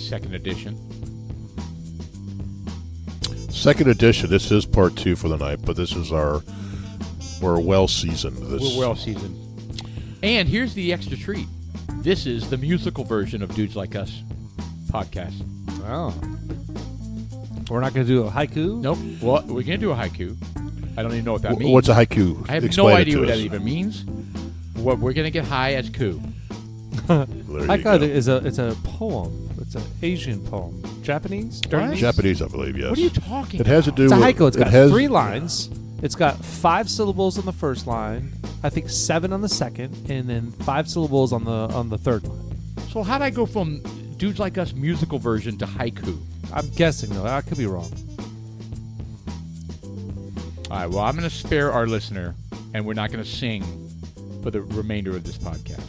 second edition. Second edition. This is part 2 for the night, but this is we're well seasoned. We're well seasoned. And here's the extra treat. This is the musical version of Dudes Like Us podcast. Oh. We're not going to do a haiku? Nope. Well, we're going to do a haiku. I don't even know what that means. What's a haiku? I have Explain no it idea to what us. that even means. What we're going to get high as coup. Haiku is a poem. It's an Asian poem. Japanese? What? Japanese, I believe, yes. What are you talking It has to about? do It's a with... haiku. It's got has, 3 lines. It's got 5 syllables on the first line. I think 7 on the second, and then 5 syllables on the third line. So how'd I go from Dudes Like Us musical version to haiku? I'm guessing though. I could be wrong. All right, well, I'm going to spare our listener, and we're not going to sing for the remainder of this podcast.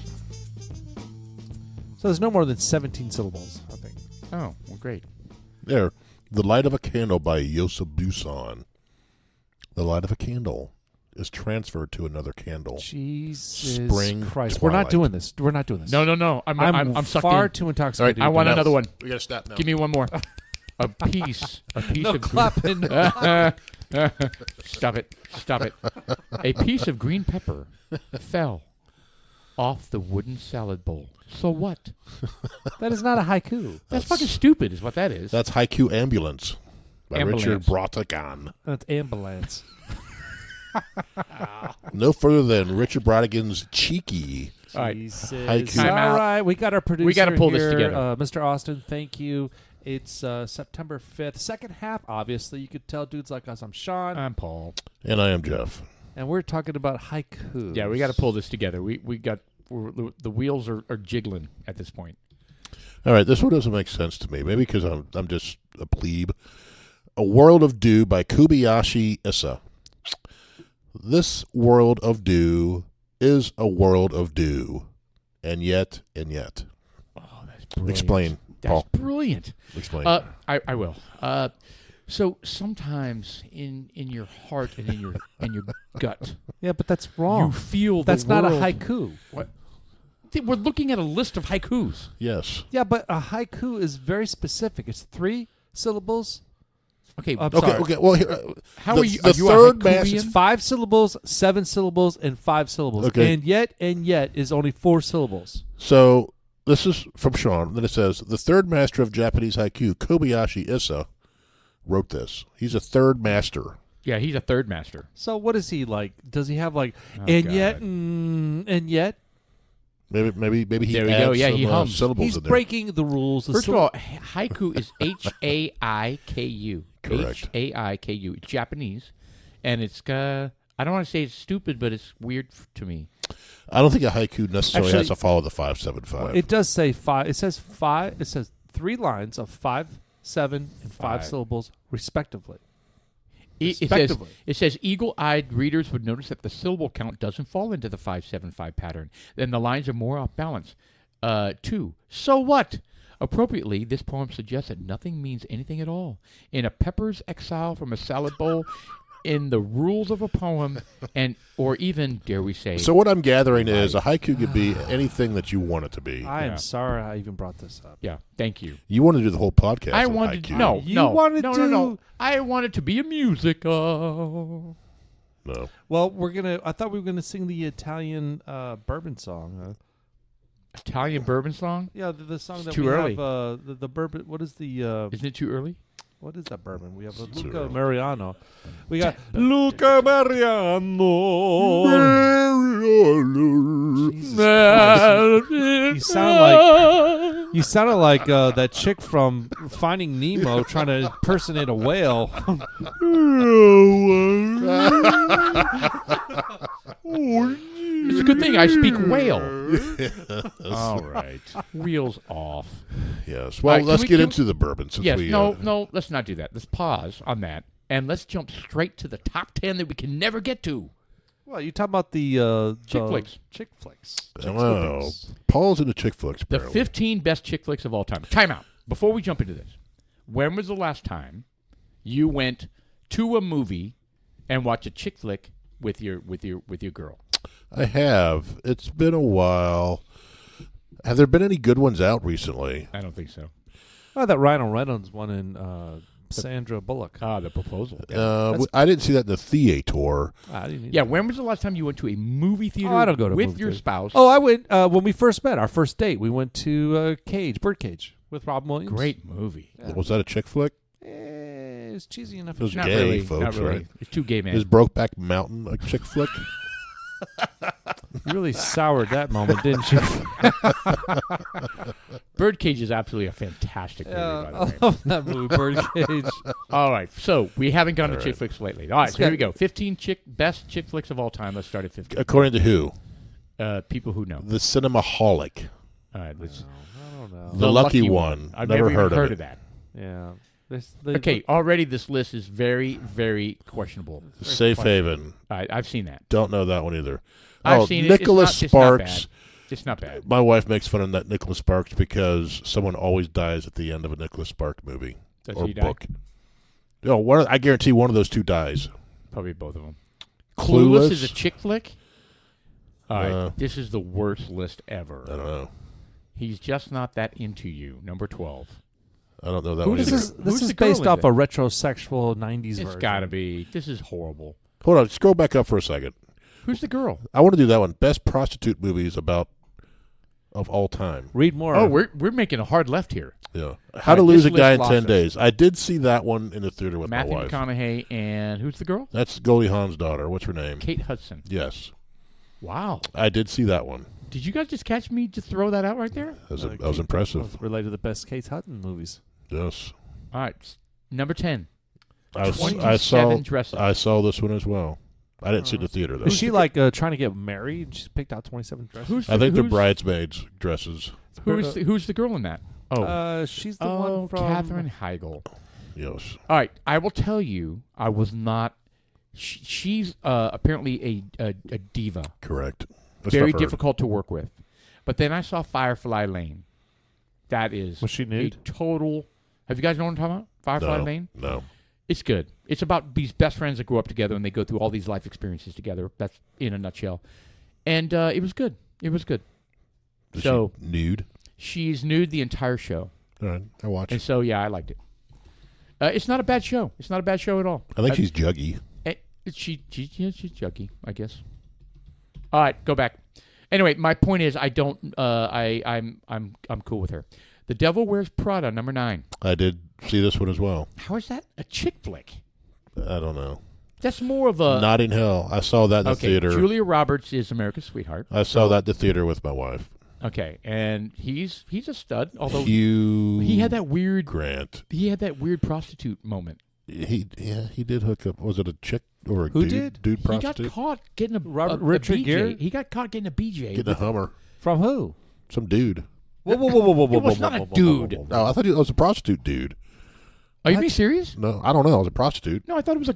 So there's no more than 17 syllables, I think. Oh, well, great. There. The Light of a Candle by Joseph Buson. The light of a candle is transferred to another candle. Jesus Spring Christ. twilight. We're not doing this. We're not doing this. No. I'm sucked far in. too intoxicated. I want another one. We got to stop now. Give me one more. A piece no of clapping. Stop it. A piece of green pepper fell off the wooden salad bowl. So what? That is not a haiku. That's fucking stupid is what that is. That's Haiku Ambulance by Ambulance. Richard Brautigan. That's ambulance. No further than Richard Brautigan's Cheeky. All right. Jesus. Haiku. Time out. All right. We got our producer We gotta pull this here, together. Mr. Austin, thank you. It's September 5th. Second half, obviously. You could tell Dudes Like Us. I'm Sean. I'm Paul. And I am Jeff. And we're talking about haiku. Yeah, we got to pull this together. The wheels are jiggling at this point. All right, this one doesn't make sense to me. Maybe because I'm just a plebe. A World of Dew by Kobayashi Issa. This world of dew is a world of dew. And yet. Oh, that's brilliant. Explain, That's Paul. brilliant. Explain. I will. So sometimes in your heart and in your gut, Yeah, but that's wrong. you feel That's the not a world. haiku. What? We're looking at a list of haikus. Yes. Yeah, but a haiku is very specific. It's 3 syllables. Okay. I'm Okay. sorry. Okay. Well, here, How the, are you? The Are you third a mass. haiku-ian? It's 5 syllables, 7 syllables, and 5 syllables. Okay. And yet is only 4 syllables. So this is from Sean. Then it says the third master of Japanese haiku, Kobayashi Issa, wrote this. He's a third master. Yeah, he's a third master. So what is he like? Does he have like Oh, and God. yet and yet? Maybe he There we adds go. Yeah, some he hums. syllables He's in there. breaking the rules. First of all, haiku is Haiku. Correct. Haiku. It's Japanese, and it's I don't want to say it's stupid, but it's weird to me. I don't think a haiku necessarily Actually, has to follow the 5-7-5. it does say 5. It says 5. It says 3 lines of 5, 7, and 5 5. syllables respectively. It says eagle-eyed readers would notice that the syllable count doesn't fall into the 5-7-5 pattern. Then the lines are more off balance. 2. So what? Appropriately, this poem suggests that nothing means anything at all. In a pepper's exile from a salad bowl, in the rules of a poem, or even, dare we say... So what I'm gathering is a haiku could be anything that you want it to be. I Yeah. am sorry I even brought this up. Yeah, thank you. You want to do the whole podcast I on wanted haiku. no, You no, wanted no, to- no, no. I wanted to be a musical. No. Well, I thought we were gonna sing the Italian bourbon song. Italian bourbon song? Yeah, the song that too we early. have. The bourbon. What is the? Isn't it too early? What is that bourbon? We have Too Luca early. Mariano. We got Luca Mariano. Jesus Christ. You sounded like that chick from Finding Nemo trying to impersonate a whale. It's a good thing I speak whale. All right. Wheels off. Yes. Well, All right, let's can we- get can- into the bourbon since Yes, we. no, let's not do that. Let's pause on that. And let's jump straight to the top 10 that we can never get to. Well, you talking about the Chick flicks. Chick flicks. Wow. Paul's into chick flicks. The Apparently. 15 best chick flicks of all time. Time out. Before we jump into this, when was the last time you went to a movie and watched a chick flick with your girl? I have. It's been a while. Have there been any good ones out recently? I don't think so. Oh, that Ryan Reynolds one in Sandra Bullock. The Proposal. I didn't see that in the theater. I didn't Yeah, when was the last time you went to a movie theater I don't go to with movie your theaters. spouse? Oh, I went when we first met. Our first date, we went to Birdcage with Robin Williams. Great movie. Yeah. Was that a chick flick? It's cheesy enough. It was for Not gay, really, folks, not really. right? It's too gay, man. Is Brokeback Mountain a chick flick? You really soured that moment, didn't you? Birdcage is absolutely a fantastic movie, by the I way. love that movie, Birdcage. All right, so we haven't gone to All chick right. flicks lately. All right, so here Okay. we go. 15 best chick flicks of all time. Let's start at 15. According to who? People who know. The Cinemaholic. All right, let's. I don't know. The Lucky One. I've Never never heard of heard it. of that. Yeah. Okay, already this list is very, very questionable. Safe Haven. All right, I've seen that. Don't know that one either. I've seen Nicholas it. It's not Sparks. bad. It's not bad. My wife makes fun of that Nicholas Sparks because someone always dies at the end of a Nicholas Sparks movie Does or he die? book. No, I guarantee one of those two dies. Probably both of them. Clueless is a chick flick. All right, Uh, this is the worst list I ever. don't know. He's just not that into you. Number 12. I don't know that Who one is either. this? Who's This is the girl based in off it? a retrosexual 90s version. It's got to be. This is horrible. Hold on, scroll back up for a second. Who's the girl? I want to do that one. Best prostitute movies of all time. Read more. Oh, we're making a hard left here. Yeah. How All to right, Lose a this Guy list in 10 lost us. Days. I did see that one in the theater with Matthew my wife. McConaughey and who's the girl? That's Goldie Hawn's daughter. What's her name? Kate Hudson. Yes. Wow. I did see that one. Did you guys just catch me to throw that out right there? That was impressive. Related to the best Kate Hudson movies. Yes. All right. Number 10. I 27 dresses. I saw this one as well. I didn't see the theater, though. Is she trying to get married? She picked out 27 dresses. I think they're bridesmaids' dresses. Who's the girl in that? Oh, she's the one from Katherine Heigl. Yes. All right, I will tell you, I was not. She's apparently a diva, Correct. very difficult to work with. But then I saw Firefly Lane. That is Was she nude? a total. Have you guys known what I'm talking about? Firefly No. Lane. No. It's good. It's about these best friends that grow up together and they go through all these life experiences together. That's in a nutshell. And it was good. It was good. Is So she nude? she's nude the entire show, All right. I watch. and so yeah, I liked it. It's not a bad show. It's not a bad show at all. I think she's juggy. She's juggy, I guess. All right, go back. Anyway, my point is, I don't. I'm cool with her. The Devil Wears Prada, number 9. I did see this one as well. How is that a chick flick? I don't know. That's more of a. Notting Hill. I saw that in the okay, theater. Julia Roberts is America's sweetheart. I saw that in the theater with my wife. Okay, and he's a stud. Although Hugh he had that weird Grant. He had that weird prostitute moment. He did hook up. Was it a chick or a Who dude? did? Dude He prostitute? got caught getting a Richard BJ. Gere? He got caught getting a BJ. Getting a Hummer. From who? Some dude. Whoa! It was not a dude. Oh, I thought it was a prostitute dude. Are you being serious? No, I don't know. It was a prostitute. No, I thought it was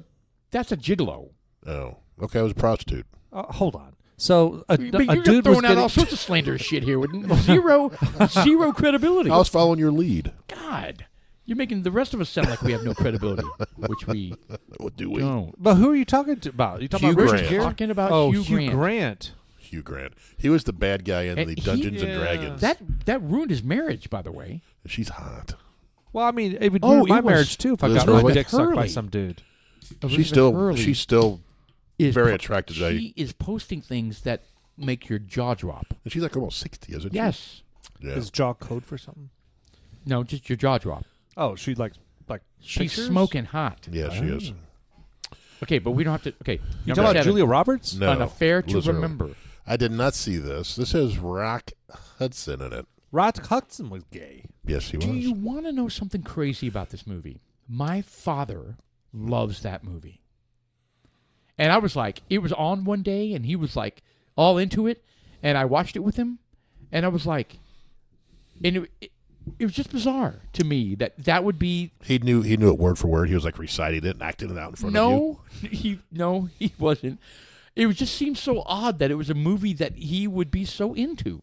that's a gigolo. Oh, okay. It was a prostitute. Hold on. So But a you're dude just was throwing out getting all sorts of slanderous shit here with zero credibility. I was following your lead. God, you're making the rest of us sound like we have no credibility, which we What do we? don't. But who are you talking about? You talking Hugh about Richard Grant. Gere? Talking about Oh, Hugh Grant. Hugh Grant. He was the bad guy in And the he- Dungeons and yeah. Dragons. That ruined his marriage, by the way. She's hot. Well, I mean, it would Oh, ruin my it was marriage too if I got Elizabeth my dick sucked by Hurley. some dude. She's still Is very po- attractive. She is posting things that make your jaw drop. And she's like almost 60, isn't she? Yes. Yeah. Is jaw code for something? No, just your jaw drop. Oh, she like She's pictures? smoking hot. Yeah, she is. Okay, but we don't have to. Okay, You number talking about 7, Julia Roberts? No. An Affair to Liz Hurley. Remember. I did not see this. This has Rock Hudson in it. Rod Hudson was gay. Yes, he was. Do you want to know something crazy about this movie? My father loves that movie. And I was like, it was on one day, and he was like all into it, and I watched it with him, and I was like, and it was just bizarre to me that would be. He knew it word for word. He was like reciting it and acting it out in front of you. he wasn't. It was just seemed so odd that it was a movie that he would be so into.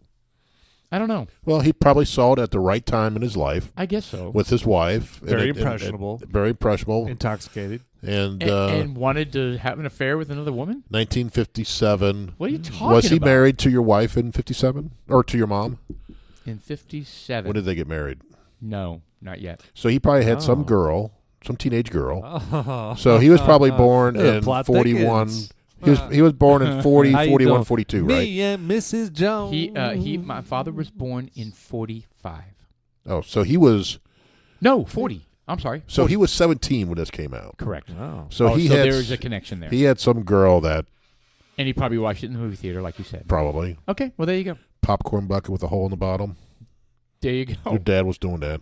I don't know. Well, he probably saw it at the right time in his life I guess so. with his wife. Very and impressionable. Very impressionable. Intoxicated. And wanted to have an affair with another woman? 1957. What are you talking Was he about? married to your wife in 57? Or to your mom? In 57. When did they get married? No, not yet. So he probably had some girl, some teenage girl. So he was probably born in plot 41. thickens. He was born in 40, How you 41, doing? 42, right? Me and Mrs. Jones. My father was born in 45. Oh, so he was. No, 40. I'm sorry. So he was 17 when this came out. Correct. Oh. So he had. there's a connection there. He had some girl that And he probably watched it in the movie theater, like you said. probably Okay, well, there you go. popcorn bucket with a hole in the bottom. There you go. Your dad was doing that.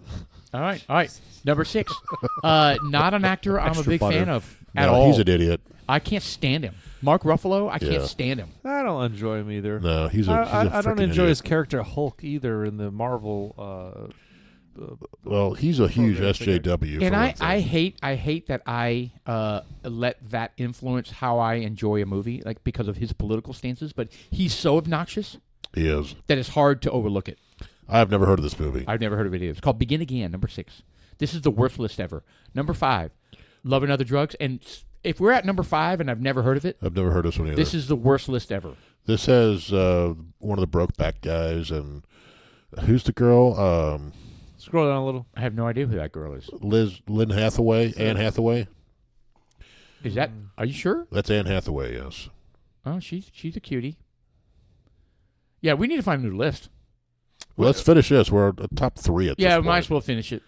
All right. Number 6. Not an actor I'm a Extra big butter. fan of at No, all. he's an idiot. I can't stand him. Mark Ruffalo, I can't Yeah. stand him. I don't enjoy him either. No, he's a I don't freaking enjoy idiot. his character Hulk either in the Marvel. Well, he's a huge program SJW. And for one I thing. hate that I let that influence how I enjoy a movie, like because of his political stances. But he's so obnoxious He is. that it's hard to overlook it. I've never heard of this movie. I've never heard of it either. It's called Begin Again, number 6. This is the worst list ever. Number 5, Love and Other Drugs. And if we're at number 5 and I've never heard of it, I've never heard of this one either. this is the worst list ever. This has one of the Brokeback guys, and who's the girl? Scroll down a little. I have no idea who that girl is. Lynn Hathaway, Anne Hathaway. Is that? Are you sure? That's Anne Hathaway, yes. Oh, she's a cutie. Yeah, we need to find a new list. Well, let's finish this. We're at the top 3 at Yeah, this we might point. as well finish it,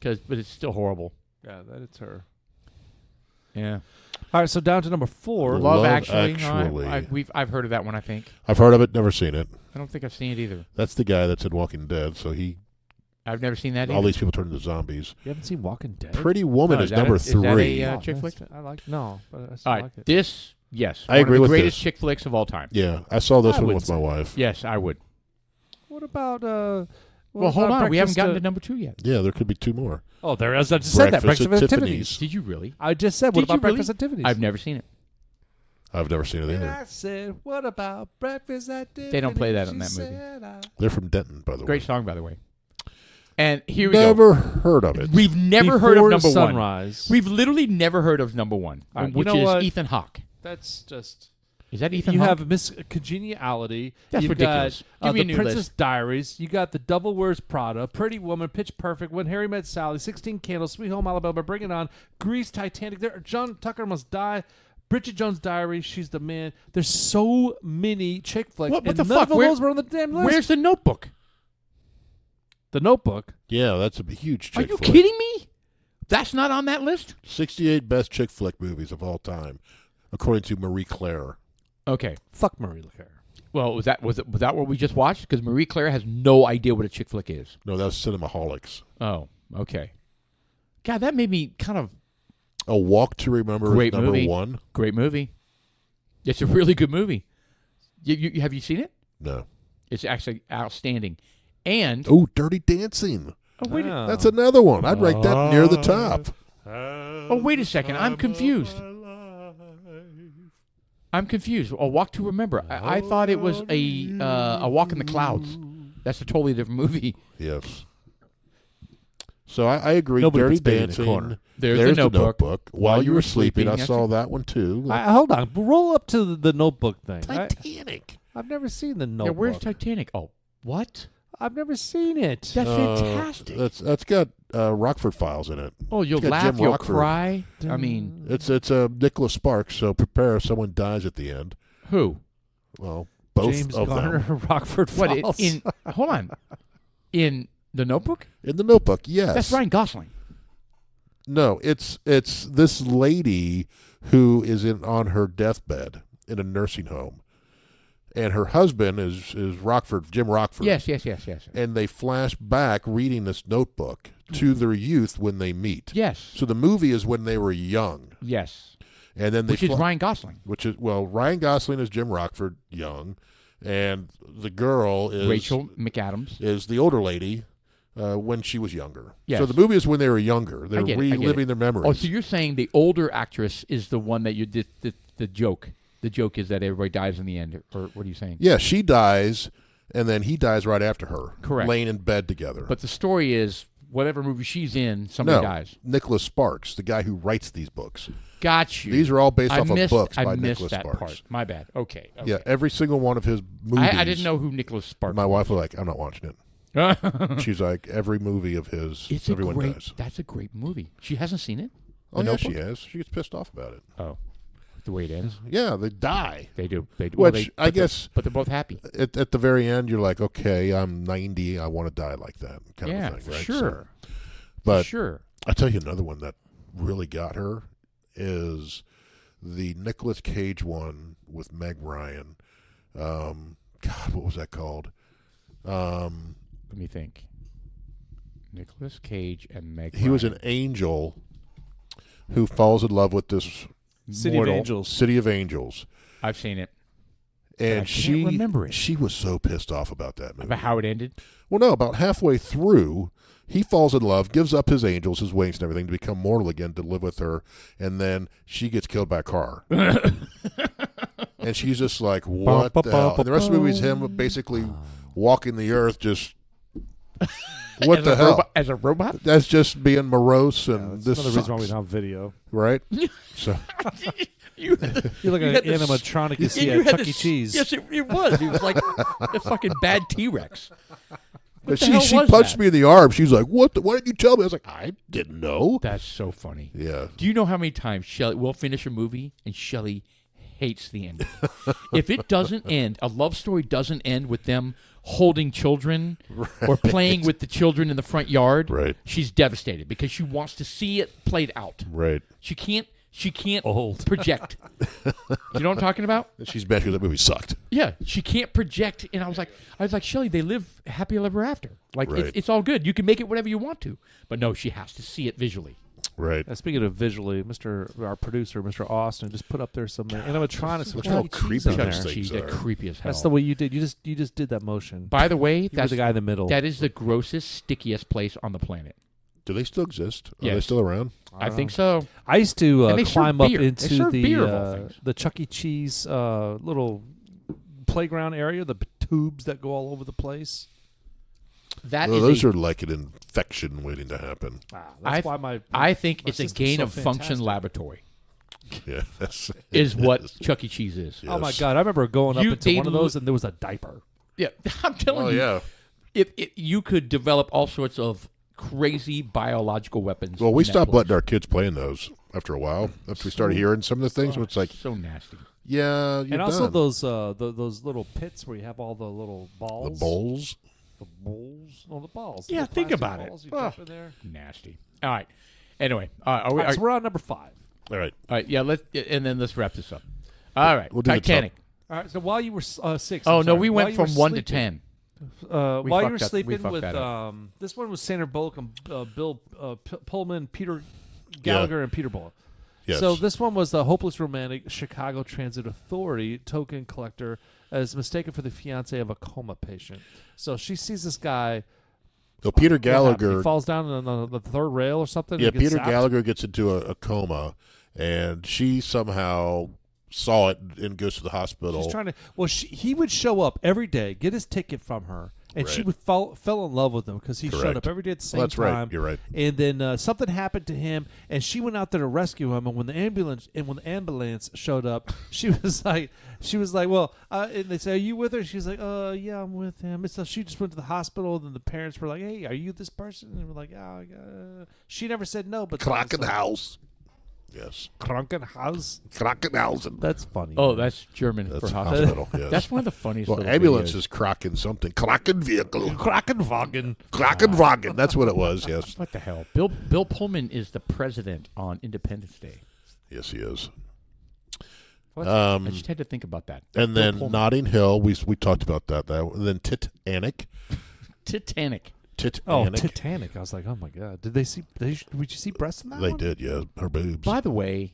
but it's still horrible. Yeah, that is her. Yeah. All right, so down to number 4. Love Love Actually. Actually. I've heard of that one. I think. I've heard of it, never seen it. I don't think I've seen it either. That's the guy that's in Walking Dead, so I've never seen that. all Either. these people turn into zombies. You haven't seen Walking Dead? Pretty Woman No, is is that number a- is that 3. a, chick flick? I like no, but I still All right, like it. this yes, I one agree of the with greatest this. chick flicks of all time. Yeah, I saw this I one wouldn't with my say wife. Yes, I would. What about Well, hold on, we haven't gotten to number 2 yet. Yeah, there could be 2 more. Oh, there is. I just said that. Breakfast Breakfast at at Tiffany's. Tiffany's. Did you really? I just said, what Did you about really? Breakfast at Tiffany's? I've never seen it. I've never seen it And either. I said, what about Breakfast at Tiffany's? They don't play that in She that movie. said They're from Denton, by the Great way. song, by the way. And here we Never go. heard of it. We've never heard Before of number 1. Sunrise. We've literally never heard of number 1, All right, you which know is what? Ethan Hawke. That's just... Is that Ethan You Hawke? have Miss Congeniality. That's You've ridiculous. Got, Give me a the new Princess list. Diaries. You got The Devil Wears Prada, Pretty Woman, Pitch Perfect, When Harry Met Sally, 16 Candles, Sweet Home Alabama, Bring It On, Grease, Titanic. John Tucker Must Die, Bridget Jones' Diary, She's the Man. There's so many chick flicks. What and the none fuck? of Where- those were on the damn list. Where's the Notebook? The Notebook? Yeah, that's a huge Are chick you flick. kidding me? That's not on that list? 68 best chick flick movies of all time, according to Marie Claire. Okay. Fuck Marie Claire. Well, was that what we just watched? Because Marie Claire has no idea what a chick flick is. No, that was Cinemaholics. Oh, okay. God, that made me kind of A Walk to Remember Great is number movie. 1. great movie. It's a really good movie. Have you seen it? No. It's actually outstanding. And Oh, Dirty Dancing. wait, Oh. That's another one. I'd rank that near the top. wait a second. I'm confused. I'm confused. A Walk to Remember. I thought it was a Walk in the Clouds. That's a totally different movie. Yes. So I agree. Nobody Dirty puts baby in the Dancing. corner. There's the Notebook. While you were sleeping, I That's saw it. that one too. Hold on. Roll up to the Notebook thing. Titanic. I've never seen the Yeah, Notebook. where's Titanic? Oh, what? I've never seen it. That's fantastic. That's got Rockford Files in it. Oh, you'll got laugh, Jim you'll Rockford. cry. I mean, It's Nicholas Sparks. So prepare if someone dies at the end. who? Well, both James of Garner, them Rockford What? Falls. Hold on. In The Notebook? in the Notebook. Yes, That's Ryan Gosling. No, it's this lady who is on her deathbed in a nursing home, and her husband is Jim Rockford. Yes. And they flash back reading this notebook to their youth when they meet. Yes. So the movie is when they were young, Yes. and then they Which is Ryan Gosling. Ryan Gosling is Jim Rockford young, and the girl is Rachel McAdams. is the older lady. When she was younger. Yes. So the movie is when they were younger. They're I get it. reliving their memories. Oh, so you're saying the older actress is the one that you did the joke. The joke is that everybody dies in the end, or what are you saying? Yeah, she dies, and then he dies right after her. Correct. Laying in bed together. But the story is whatever movie she's in, somebody no, dies. Nicholas Sparks, the guy who writes these books. Got you. These are all based I off missed, of books I by missed Nicholas that Sparks. part. My bad. Okay. Yeah, every single one of his movies. I didn't know who Nicholas Sparks My was. wife was like, I'm not watching it. She's like, every movie of his, everyone dies. That's a great movie. She hasn't seen it? Oh, yeah, she has. She gets pissed off about it. Oh. The way it ends? Yeah, they die. They do. Which, I guess... But they're both happy. At the very end, you're like, okay, I'm 90. I want to die like that kind of thing, for right? sure. But for sure. I'll tell you another one that really got her is the Nicolas Cage one with Meg Ryan. God, what was that called? Let me think. Nicolas Cage and Meg Ryan. He was an angel who falls in love with this City of Angels. City of Angels. I've seen it. And I can't remember it. She was so pissed off about that movie. About how it ended? Well, no, about halfway through, he falls in love, gives up his angels, his wings and everything to become mortal again to live with her, and then she gets killed by a car. And she's just like, what the hell? And the rest of the movie is him basically walking the earth just... What the hell? As a robot? That's just being morose, and this another sucks. reason why we don't have video. Right? So you look like an animatronic you see at Chuck E. Cheese. Yes, it was. It was like a fucking bad T-Rex. But she punched me in the arm. She was like, "What? Why didn't you tell me?" I was like, "I didn't know." That's so funny. Yeah. Do you know how many times Shelley will finish a movie and Shelley hates the ending? If it doesn't end, a love story doesn't end with them holding children or playing with the children in the front yard, right, she's devastated because she wants to see it played out. Right. She can't project. You know what I'm talking about? She's mad because that movie sucked. Yeah, she can't project. And I was like, Shelley, they live happy ever after. Like, right. it's all good. You can make it whatever you want to. But no, she has to see it visually. Right. Speaking of visually, our producer, Mr. Austin, just put up there some animatronics. Look how creepy those things She's are. creepy as hell. That's the way you did. You just did that motion. By the way, that's the guy in the middle. That is the grossest, stickiest place on the planet. Do they still exist? Are yes. they still around? I think so. I used to climb up beer. into the Chuck E. Cheese little playground area, the tubes that go all over the place. Those are like an infection waiting to happen. That's why I think it's a gain of function laboratory. Yeah, is what Chuck E. Cheese is. Yes. Oh my God! I remember going up into one of those and there was a diaper. Yeah, I'm telling you. Yeah. If you could develop all sorts of crazy biological weapons. Well, we stopped letting our kids play in those after a while. After we started hearing some of the things, it's like so nasty. Yeah, and also those little pits where you have all the little balls. The bowls. The bowls? No, the balls. Yeah, the think about balls. it. You jump in there. Nasty. All right. Anyway, so we're on number 5. All right. Yeah. Let's wrap this up. All right. We'll do Titanic. All right. So while you were 6. Oh no, we went from 1 to 10. While you were sleeping with this one was Sandra Bullock and Bill Pullman, Peter Gallagher, and Peter Bullock. Yes. So this one was the hopeless romantic Chicago Transit Authority token collector is mistaken for the fiance of a coma patient. So she sees this guy. So Peter Gallagher he falls down on the third rail or something. Yeah, Peter Gallagher gets into a coma, and she somehow saw it and goes to the hospital. She's trying to. Well, he would show up every day, get his ticket from her, and she would fell in love with him because he showed up every day at the same time. Right. You're right. And then something happened to him, and she went out there to rescue him. And when the ambulance showed up, she was like, well, and they say, "Are you with her?" She's like, yeah, I'm with him." And so she just went to the hospital. And then the parents were like, "Hey, are you this person?" And we're like, "Oh." She never said no, but Krankenhaus. Yes. Krankenhaus. Krankenhausen. That's funny. Oh, that's German for hospital. Yes. That's one of the funniest. Well, ambulance is Kraken something. Krankenvehicle. Krankenwagen. Krankenwagen. That's what it was. Yes. What the hell? Bill Pullman is the president on Independence Day. Yes, he is. I just had to think about that. And then Notting Hill. We talked about that. And then Titanic. Titanic. Titanic. I was like, oh my God. Did you see breasts in that They one? did, yeah. Her boobs. By the way,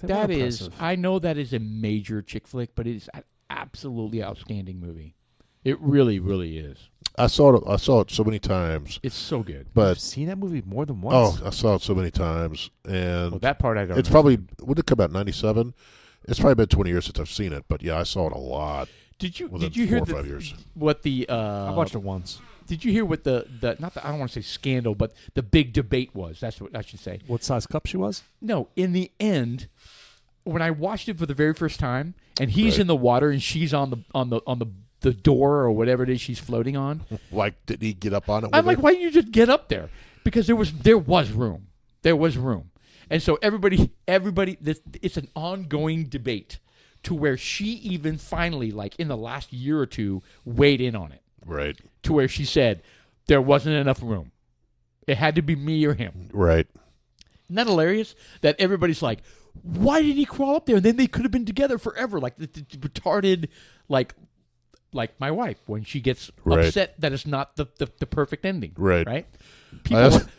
that is, I know that is a major chick flick, but it is an absolutely outstanding movie. It really, really is. I saw it so many times. It's so good. But I've seen that movie more than once. Oh, I saw it so many times. And that part I don't know. It's probably, would it come out 97? It's probably been 20 years since I've seen it, but yeah, I saw it a lot. Did you 4 hear or 5 years. What the I watched it once. Did you hear what the not the, I don't want to say scandal, but the big debate was? That's what I should say. What size cup she was? No, in the end, when I watched it for the very first time, and he's in the water and she's on the the door or whatever it is she's floating on. Why didn't he get up on it? I'm like, her? why didn't you just get up there? Because there was room. There was room. And so everybody, it's an ongoing debate to where she even finally, like in the last year or two, weighed in on it. Right. To where she said there wasn't enough room. It had to be me or him. Right. Isn't that hilarious? That everybody's like, why did he crawl up there? And then they could have been together forever. Like the retarded, like my wife when she gets upset that it's not the perfect ending. Right. Right.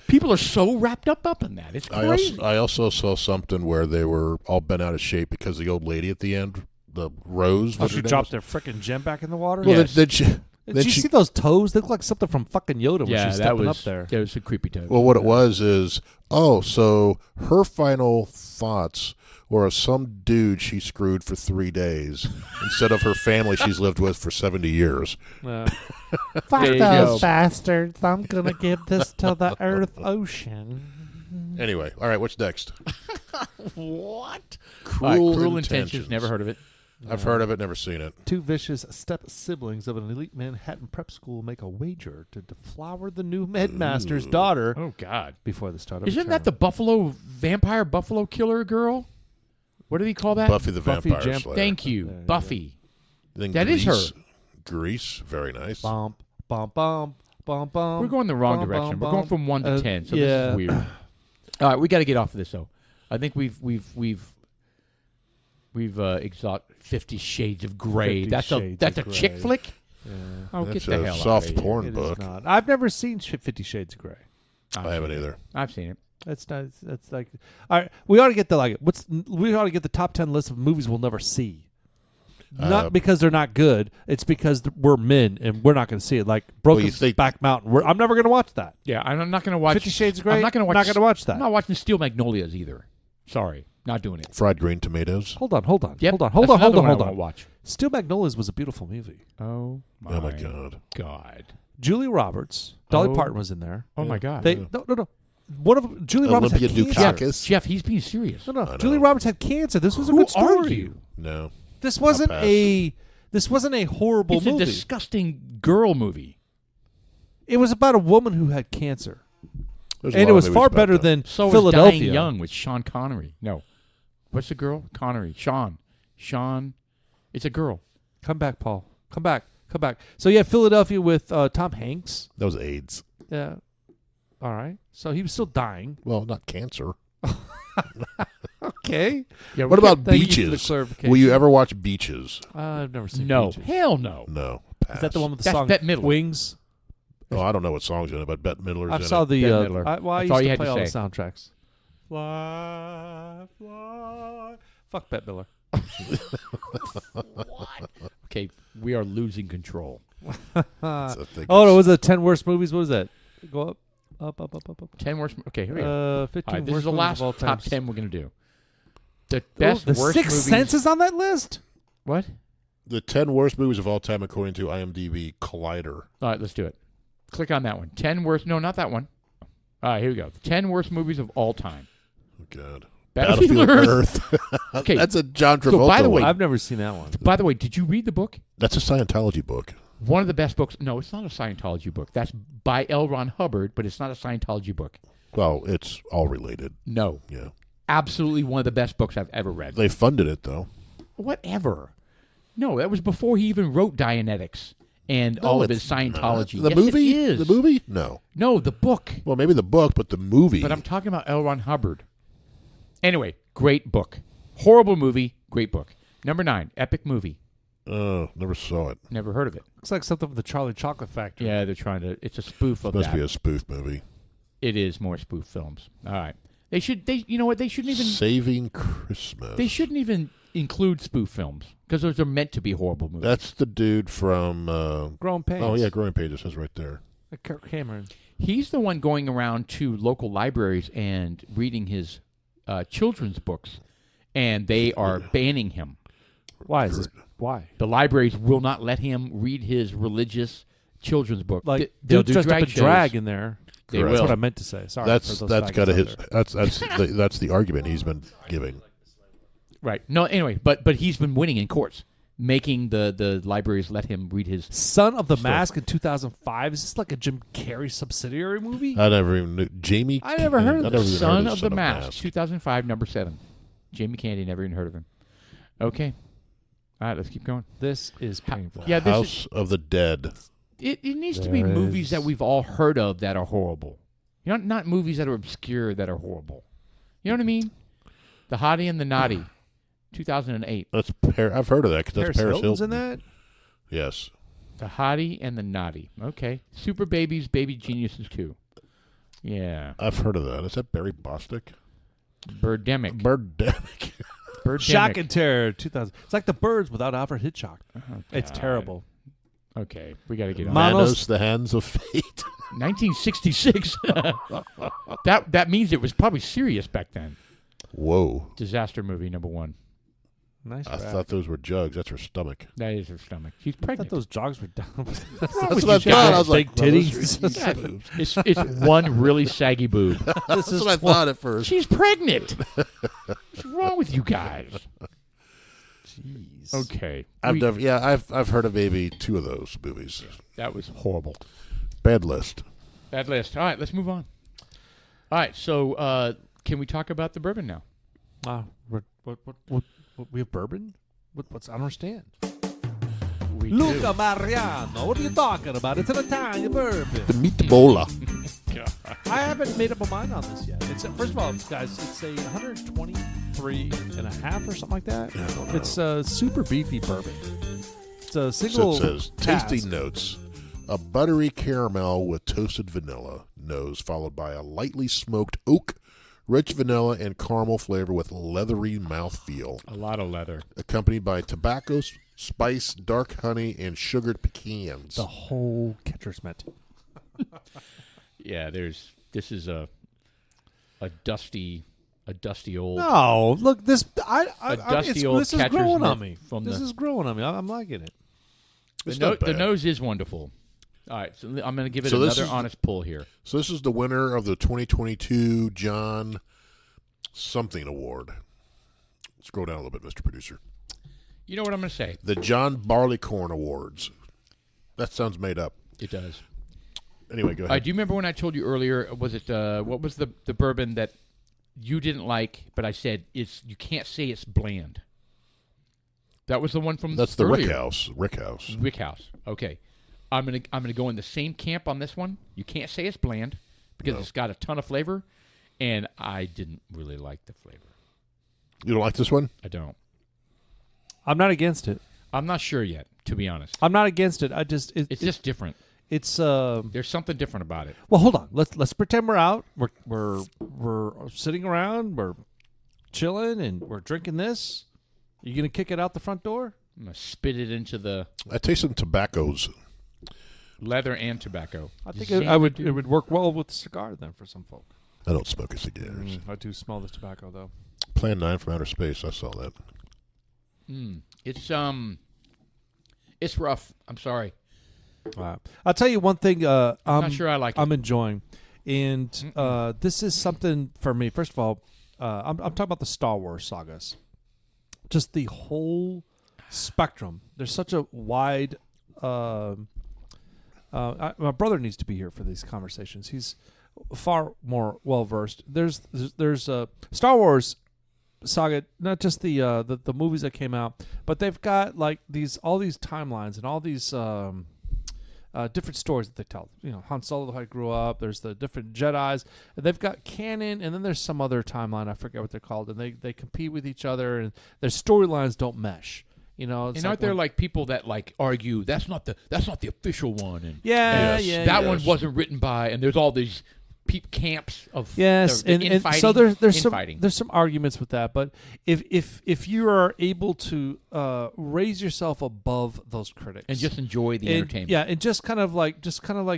People are so wrapped up in that. It's crazy. I also saw something where they were all bent out of shape because the old lady at the end, the Rose. Oh, she dropped their freaking gem back in the water? Well, Yes. Did you see those toes? They look like something from fucking Yoda when she's stepping up there. That was a creepy toe. Well, what it was is, so her final thoughts were of some dude she screwed for 3 days instead of her family she's lived with for 70 years. Fuck There you those go. bastards. I'm going to give this to the Earth Ocean. Anyway, all right, what's next? What? Cruel Intentions. Never heard of it. I've heard of it, never seen it. Two vicious step-siblings of an elite Manhattan prep school make a wager to deflower the new headmaster's daughter Oh God! before the start of Isn't a that the vampire buffalo killer girl? What do they call that? Buffy the Buffy Vampire Jam- Slayer. Thank you, There you Buffy. Then That is Grease. her. Grease, very nice. Bump, bump, bump, bump, bump. We're going the wrong bump, direction. bump, We're going bump. from 1 to 10, so this yeah. is weird. All right, we got to get off of this though. I think we've exhausted 50 Shades of Grey. 50 That's Shades a of chick Grey. flick. Yeah. Oh, That's get the a hell out soft of here. porn It is book. not. I've never seen 50 Shades of Grey. I haven't either. I've seen it. That's not. That's like. All right, we ought to get we ought to get the top 10 list of movies we'll never see. Not because they're not good. It's because we're men and we're not going to see it. Like Brokeback Mountain. I'm never going to watch that. Yeah, I'm not going to watch 50 Shades of Grey. I'm not going to watch. Not going to watch that. I'm not watching Steel Magnolias either. Sorry, not doing it. Fried green tomatoes. Hold on. Yep, Hold that's on. another one I won't watch. Steel Magnolias was a beautiful movie. Oh Oh my God. God. Julia Roberts, Dolly Oh. Parton was in there. Oh my God. No. One of Julia Roberts had Olympia cancer. Dukakis. Jeff, he's being serious. No. I Julia know. Roberts had cancer. This was a Who good story. are you? No. This wasn't pass. a horrible It's movie. a disgusting girl movie. It was about a woman who had cancer, There's a and lot it of was movies far about better that. than So Philadelphia. is Dying Young with Sean Connery. No. What's the girl? Connery. Sean. It's a girl. Come back, Paul. Come back. So yeah, Philadelphia with Tom Hanks. That was AIDS. Yeah. All right. So he was still dying. Well, not cancer. Okay. Yeah. What about Thank you for the Beaches? clarification. Will you ever watch Beaches? I've never seen No. Beaches. Hell no. No. Pass. Is that the one with the That's song Bette Midler. Wings? Oh, I don't know what song's in it, but Bette Midler's I in saw it. the. Bette Midler. I That's used all you to had play to all the say. soundtracks. Fly. Fuck Bette Midler. Okay, we are losing control. I think Oh, no, it's- was it 10 worst movies? What was that? Go up. 10 worst. Okay, here we go. 15 All right, this worst is the movies last of all top time. 10 we're going to do. The best, The worst Sixth movies. Sense is on that list? What? the 10 worst movies of all time according to IMDb Collider. All right, let's do it. Click on that one. 10 worst. No, not that one. All right, here we go. 10 worst movies of all time. Oh, God. Battlefield Earth. Okay. That's a John Travolta by the way- one. I've never seen that one. By the way, did you read the book? That's a Scientology book. One of the best books. No, it's not a Scientology book. That's by L. Ron Hubbard, but it's not a Scientology book. Well, it's all related. No. Yeah. Absolutely one of the best books I've ever read. They funded it, though. Whatever. No, that was before he even wrote Dianetics and all of his Scientology. The Yes, movie? it is. The movie? No. No, the book. Well, maybe the book, but the movie. But I'm talking about L. Ron Hubbard. Anyway, great book. Horrible movie, great book. Number 9, epic movie. Oh, never saw it. Never heard of it. Looks like something from the Charlie Chocolate Factory. Yeah, they're trying to. It's a spoof of Must that. be a spoof movie. It is more spoof films. All right. They should. You know what? They shouldn't even. Saving Christmas. They shouldn't even include spoof films because those are meant to be horrible movies. That's the dude from. Growing Pains. Oh, yeah, Growing Pains. It says right there. Kirk Cameron. He's the one going around to local libraries and reading his children's books, and they are banning him. Why is this? Why? The libraries will not let him read his religious children's book. Like, They'll dude do dressed up drag in shows. drag in there. They That's will. what I meant to say. Sorry. That's for those got a faggots his. out there. That's the argument he's been giving. Right. No. Anyway, but he's been winning in courts. making the libraries let him read his Son of the story. Mask in 2005. Is this like a Jim Carrey subsidiary movie? I never even knew. Jamie. I never heard of I this. never even Son heard of the Mask, 2005, number 7. Jamie Candy, never even heard of him. Okay. All right, let's keep going. This is painful. Yeah, this House of the Dead. It needs to be There movies is- that we've all heard of that are horrible. You know, not movies that are obscure that are horrible. You know what I mean? The Hottie and the Naughty, 2008. That's I've heard of that because that's Paris Hilton's Hilton. in that? Yes. The Hottie and the Naughty. Okay. Super Babies, Baby Geniuses 2. Yeah. I've heard of that. Is that Barry Bostwick? Birdemic. Birdemic. Birdemic. Shock and Terror 2000. It's like The Birds without Alfred Hitchcock. Oh, It's God. terrible. Okay, we got to get on. Manos, the Hands of Fate. 1966. that means it was probably serious back then. Whoa. Disaster movie number 1. Nice. I rap. thought those were jugs. That's her stomach. That is her stomach. She's I thought pregnant. those jogs were down. That's what I thought. I was like, big well, titties. those are Yeah, boobs. it's one really saggy boob. That's what I thought at first. She's pregnant. What's wrong with you guys? Jeez. Okay. I've heard of maybe 2 of those movies. That was horrible. Bad list. Bad list. All right, let's move on. All right, so can we talk about the bourbon now? What, we have bourbon? What's I don't understand. We Luca Mariano, what are you talking about? It's an Italian bourbon. The meatbola. I haven't made up my mind on this yet. It's first of all, guys, it's a 123 and a half or something like that. I don't know. It's a super beefy bourbon. It's a So single. it says, tasty notes. A buttery caramel with toasted vanilla nose, followed by a lightly smoked oak, rich vanilla, and caramel flavor with leathery mouthfeel, A lot of leather. accompanied by tobacco, spice, dark honey, and sugared pecans. The whole catcher's mitt. Yeah, this is a dusty old. No, look this. dusty old this is catcher's growing on mitt me. from This the- is growing on me. I'm liking it. It's The, not the bad. nose is wonderful. All right, so I'm going to give it So this another is- honest pull here. So this is the winner of the 2022 John something award. Scroll down a little bit, Mr. Producer. You know what I'm going to say? The John Barleycorn Awards. That sounds made up. It does. Anyway, go ahead. Do you remember when I told you earlier? Was it what was the bourbon that you didn't like? But I said you can't say it's bland. That was the one from That's the earlier. Rick House. Rick House. Okay, I'm gonna go in the same camp on this one. You can't say it's bland because it's got a ton of flavor, and I didn't really like the flavor. You don't like this one? I don't. I'm not against it. I'm not sure yet, to be honest. I'm not against it. I just It's just different. it's There's something different about it. Well, hold on. Let's pretend we're out. We're sitting around. We're chilling, and we're drinking this. You gonna kick it out the front door? I'm gonna spit it into the I taste some tobaccos. leather and tobacco. I think Same it would dude. it would work well with the cigar then for some folk. I don't smoke cigars. I do smell the tobacco though. Plan 9 from Outer Space. I saw that. It's rough. I'm sorry. I'll tell you one thing. I'm not sure I like it. I'm enjoying, and this is something for me. First of all, I'm talking about the Star Wars sagas. Just the whole spectrum. There's such a wide. My brother needs to be here for these conversations. He's far more well versed. There's a Star Wars saga, not just the movies that came out, but they've got like all these timelines and all these different stories that they tell. You know, Han Solo, how he grew up. There's the different Jedis. And they've got canon, and then there's some other timeline. I forget what they're called, and they compete with each other, and their storylines don't mesh. You know, it's and aren't there like people that like argue that's not the official one, and that one wasn't written by, and there's all these camps of and so there's infighting. some arguments with that, but if you are able to raise yourself above those critics and just enjoy the entertainment, and just kind of like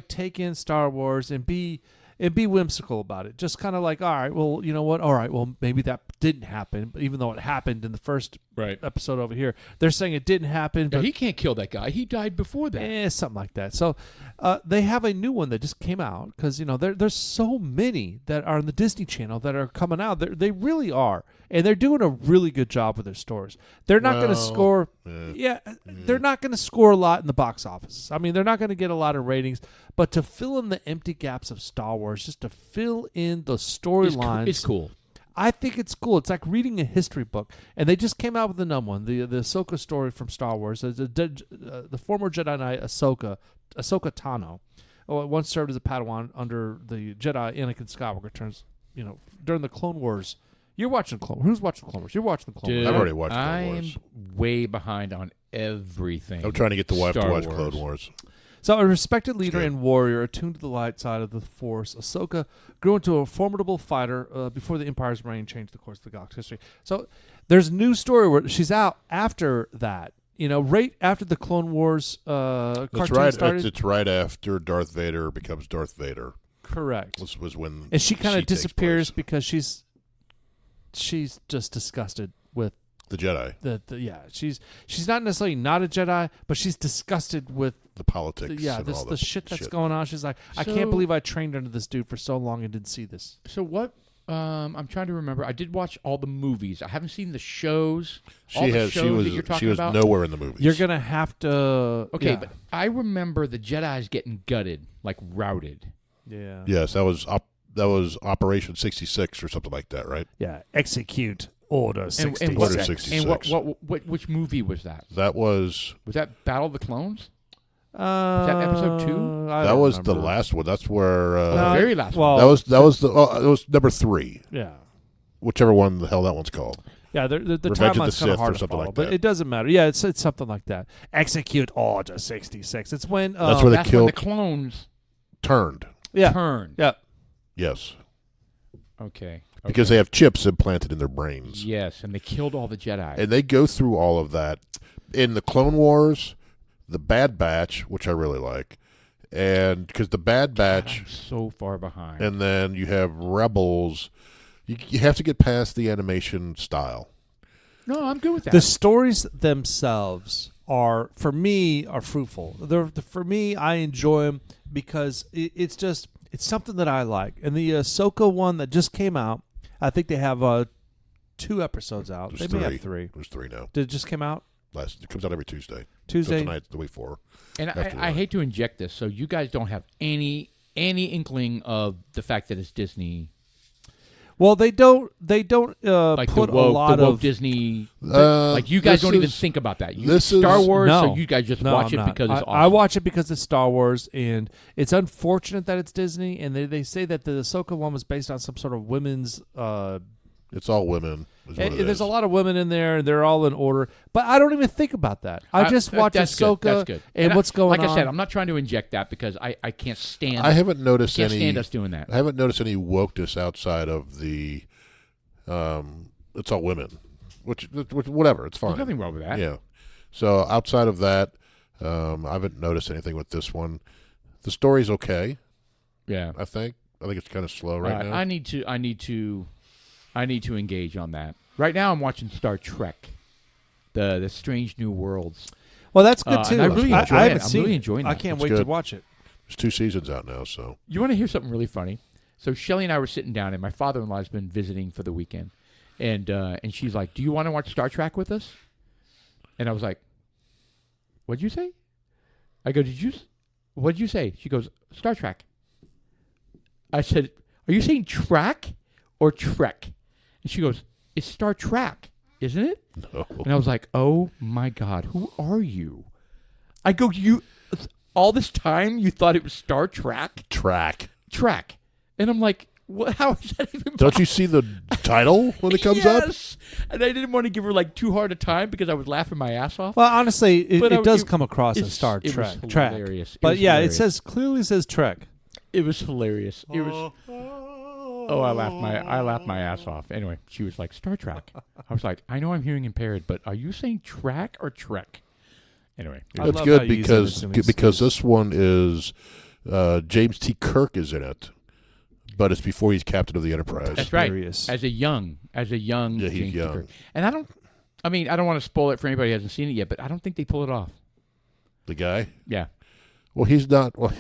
take in Star Wars and be whimsical about it, just kind of like, all right, well, you know what, all right, well, maybe that didn't happen, even though it happened in the first episode over here. They're saying it didn't happen, but he can't kill that guy. He died before that. something like that. So they have a new one that just came out because, you know, there's so many that are on the Disney Channel that are coming out. They really are, and they're doing a really good job with their stories. They're not going to score they're not going to score a lot in the box office. I mean, they're not going to get a lot of ratings, but to fill in the empty gaps of Star Wars, just to fill in the storylines, it's cool. I think it's cool. It's like reading a history book, and they just came out with another one, the Ahsoka story from Star Wars. The former Jedi Knight Ahsoka Tano, once served as a Padawan under the Jedi Anakin Skywalker. Turns, during the Clone Wars. You're watching Clone Wars. Who's watching Clone Wars? You're watching the Clone Wars. I've already watched Clone Wars. I'm way behind on everything. I'm trying to get the wife to watch Wars. Clone Wars. So, a respected leader and warrior attuned to the light side of the Force, Ahsoka grew into a formidable fighter before the Empire's reign changed the course of the galactic history. So, there's a new story where she's out after that. Right after the Clone Wars cartoon started. It's right after Darth Vader becomes Darth Vader. Correct. This was when and she kind of disappears place. because she's just disgusted with the Jedi. She's not necessarily not a Jedi, but she's disgusted with the politics. The shit that's going on. She's like, I can't believe I trained under this dude for so long and didn't see this. So what? I'm trying to remember. I did watch all the movies. I haven't seen the shows. She was nowhere in the movies. You're gonna have to. Okay, but I remember the Jedi's getting gutted, like routed. Yeah. Yes, that was Operation 66 or something like that, right? Yeah. Execute Order 66. Order 66. And which movie was that? Was that Battle of the Clones? Was that episode 2? That was the last one. That's where the very last one. That was number 3. Yeah. Whichever one the hell that one's called. Yeah, the Revenge timeline's kind of hard to follow, like but it doesn't matter. Yeah, it's something like that. Execute Order 66. It's when that's where they killed when the clones turned. Yeah. Turned. Yeah. Yes. Okay. Because they have chips implanted in their brains. Yes, and they killed all the Jedi. And they go through all of that in the Clone Wars, the Bad Batch, which I really like, and because the Bad Batch, I'm so far behind. And then you have Rebels. You have to get past the animation style. No, I'm good with that. The stories themselves are fruitful. For me, I enjoy them because it's something that I like. And the Ahsoka one that just came out, I think they have 2 episodes out. They may have 3. There's 3 now. Did it just come out? It comes out every Tuesday. Tuesday. So tonight's the week 4. And I hate to inject this, so you guys don't have any inkling of the fact that it's Disney. Well, they don't like put the woke, a lot the woke of Disney. Like you guys don't even think about that. Star Wars, so you guys just watch it because it's awesome. I watch it because it's Star Wars, and it's unfortunate that it's Disney. And they say that the Ahsoka one was based on some sort of women's. It's all women. There's a lot of women in there, and they're all in order. But I don't even think about that. I just watch Ahsoka That's good. And what's going on. Like I said, I'm not trying to inject that because I can't stand. I haven't noticed can't stand us doing that. I haven't noticed any wokeness outside of the. It's all women, which whatever. It's fine. There's nothing wrong with that. Yeah. So outside of that, I haven't noticed anything with this one. The story's okay. Yeah. I think it's kind of slow right now. I need to engage on that. Right now, I'm watching Star Trek, the Strange New Worlds. Well, that's good too. I really enjoy I it. haven't seen really enjoying that. I can't wait to watch it. There's 2 seasons out now, so. You want to hear something really funny? So Shelly and I were sitting down, and my father-in-law's been visiting for the weekend, and she's like, "Do you want to watch Star Trek with us?" And I was like, "What'd you say?" I go, "What'd you say?" She goes, "Star Trek." I said, "Are you saying track or Trek?" And she goes, "It's Star Trek, isn't it?" No. And I was like, "Oh my God, who are you?" I go, "You all this time you thought it was Star Trek?" Track. And I'm like, what, how is that even possible? Don't you see the title when it comes up? Yes. And I didn't want to give her like too hard a time because I was laughing my ass off. Well, honestly, it does come across as Star Trek. It was hilarious. But yeah, it clearly says Trek. It was hilarious. It was. Oh, I laughed my ass off. Anyway, she was like, Star Trek. I was like, I know I'm hearing impaired, but are you saying track or Trek? Anyway. That's good because this one is James T. Kirk is in it. But it's before he's captain of the Enterprise. That's right. As a young James T. Kirk. And I don't want to spoil it for anybody who hasn't seen it yet, but I don't think they pull it off. The guy? Yeah. Well, he's not. Well,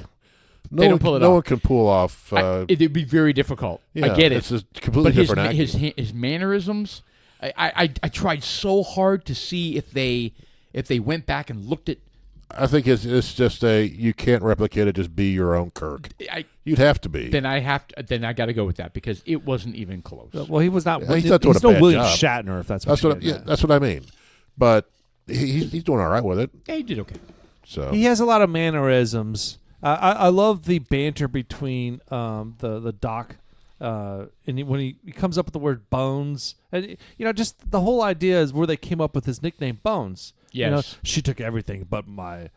they don't pull it off. No one can pull off. It'd be very difficult. Yeah, I get it. It's a completely different acting. His mannerisms. I tried so hard to see if they if they went back and looked at. I think it's just you can't replicate it. Just be your own Kirk. You'd have to be. Then I got to go with that because it wasn't even close. Well, he was not. He's not doing he's a no bad William job. Shatner, if that's That's what. That's what I mean. But he's doing all right with it. Yeah, he did okay. So He has a lot of mannerisms. I love the banter between the Doc and when he comes up with the word Bones, and just the whole idea is where they came up with his nickname Bones. Yes. She took everything but my.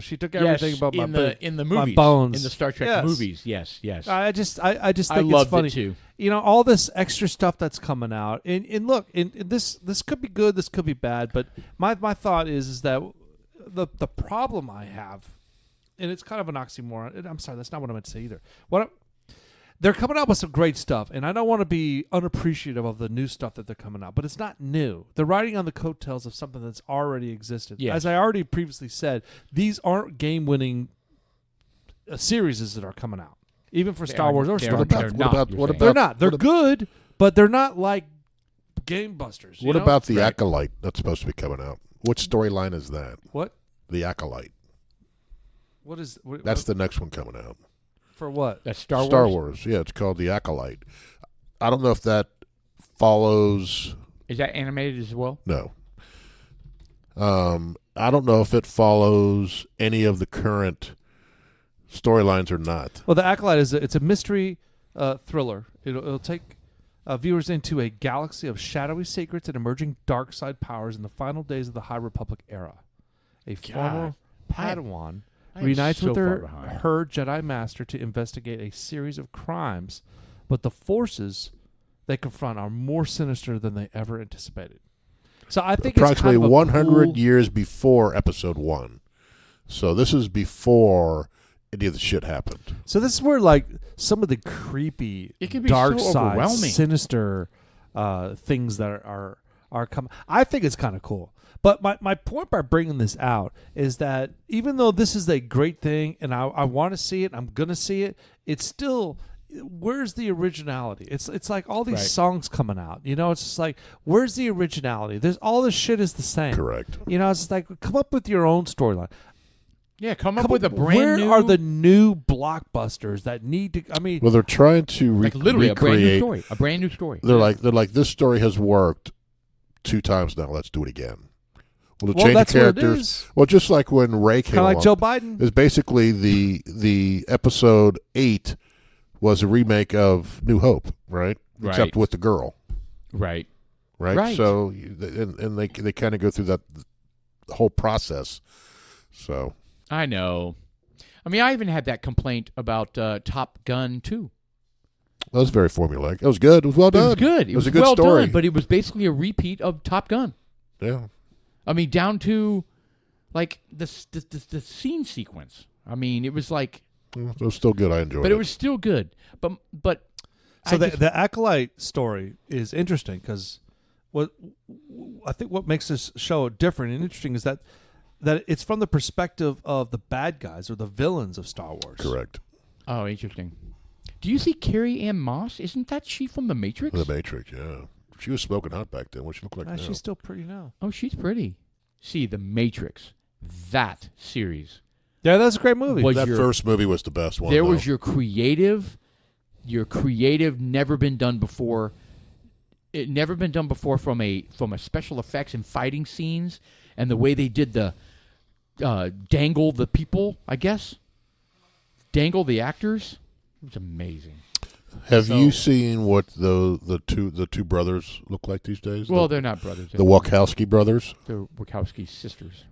She took everything but my in the movies, my bones in the Star Trek movies. Yes. I just think it's loved funny. it too. All this extra stuff that's coming out, and look, this could be good, this could be bad, but my thought is that the problem I have, and it's kind of an oxymoron. And I'm sorry, that's not what I meant to say either. They're coming out with some great stuff, and I don't want to be unappreciative of the new stuff that they're coming out, but it's not new. They're riding on the coattails of something that's already existed. Yes. As I already previously said, these aren't game-winning series that are coming out, even for Star Wars or Star Trek. They're not. They're good, but they're not like game busters. What about the Acolyte that's supposed to be coming out? Which storyline is that? What? The Acolyte. What is? That's the next one coming out. For what? That's Star Wars? Star Wars. Yeah, it's called The Acolyte. I don't know if that follows. Is that animated as well? No. I don't know if it follows any of the current storylines or not. Well, The Acolyte it's a mystery thriller. It'll take viewers into a galaxy of shadowy secrets and emerging dark side powers in the final days of the High Republic era. A former Padawan reunites with her Jedi Master to investigate a series of crimes, but the forces they confront are more sinister than they ever anticipated. So I think approximately it's kind of 100 years before Episode 1. So this is before any of the shit happened. So this is where some of the creepy, dark side, sinister things that are coming. I think it's kind of cool. But my point by bringing this out is that even though this is a great thing and I want to see it, I'm going to see it, it's still, where's the originality? It's like all these songs coming out. It's just like, where's the originality? There's all this shit is the same. Correct. It's just like, come up with your own storyline. Yeah, come up with a brand new. Where are the new blockbusters that need to? Well, they're trying to literally recreate a brand new story. They're like this story has worked 2 times now. Let's do it again. Well, to change that's the characters. What it is. Well, just like when Ray came along, like Joe Biden is basically the episode 8 was a remake of New Hope, right? Except with the girl, right. So and they kind of go through the whole process. So I know. I mean, I even had that complaint about Top Gun 2. That was very formulaic. It was good. It was well done. It was good. It was a good well story. done, but it was basically a repeat of Top Gun. Yeah. I mean, down to like the scene sequence. I mean, it was like. It was still good. I enjoyed it. But it was still good. But. So the Acolyte story is interesting because what makes this show different and interesting is that it's from the perspective of the bad guys or the villains of Star Wars. Correct. Oh, interesting. Do you see Carrie Ann Moss? Isn't that she from The Matrix? The Matrix, yeah. She was smoking hot back then. What she look like now? She's still pretty now. Oh, she's pretty. See, The Matrix, that series. Yeah, that's a great movie. That first movie was the best one. There was your creative, never been done before. It never been done before from a special effects and fighting scenes, and the way they did the dangle the people. I guess dangle the actors. It was amazing. Have you seen what the two brothers look like these days? Well, they're not brothers. The Wachowski brothers. They're Wachowski sisters.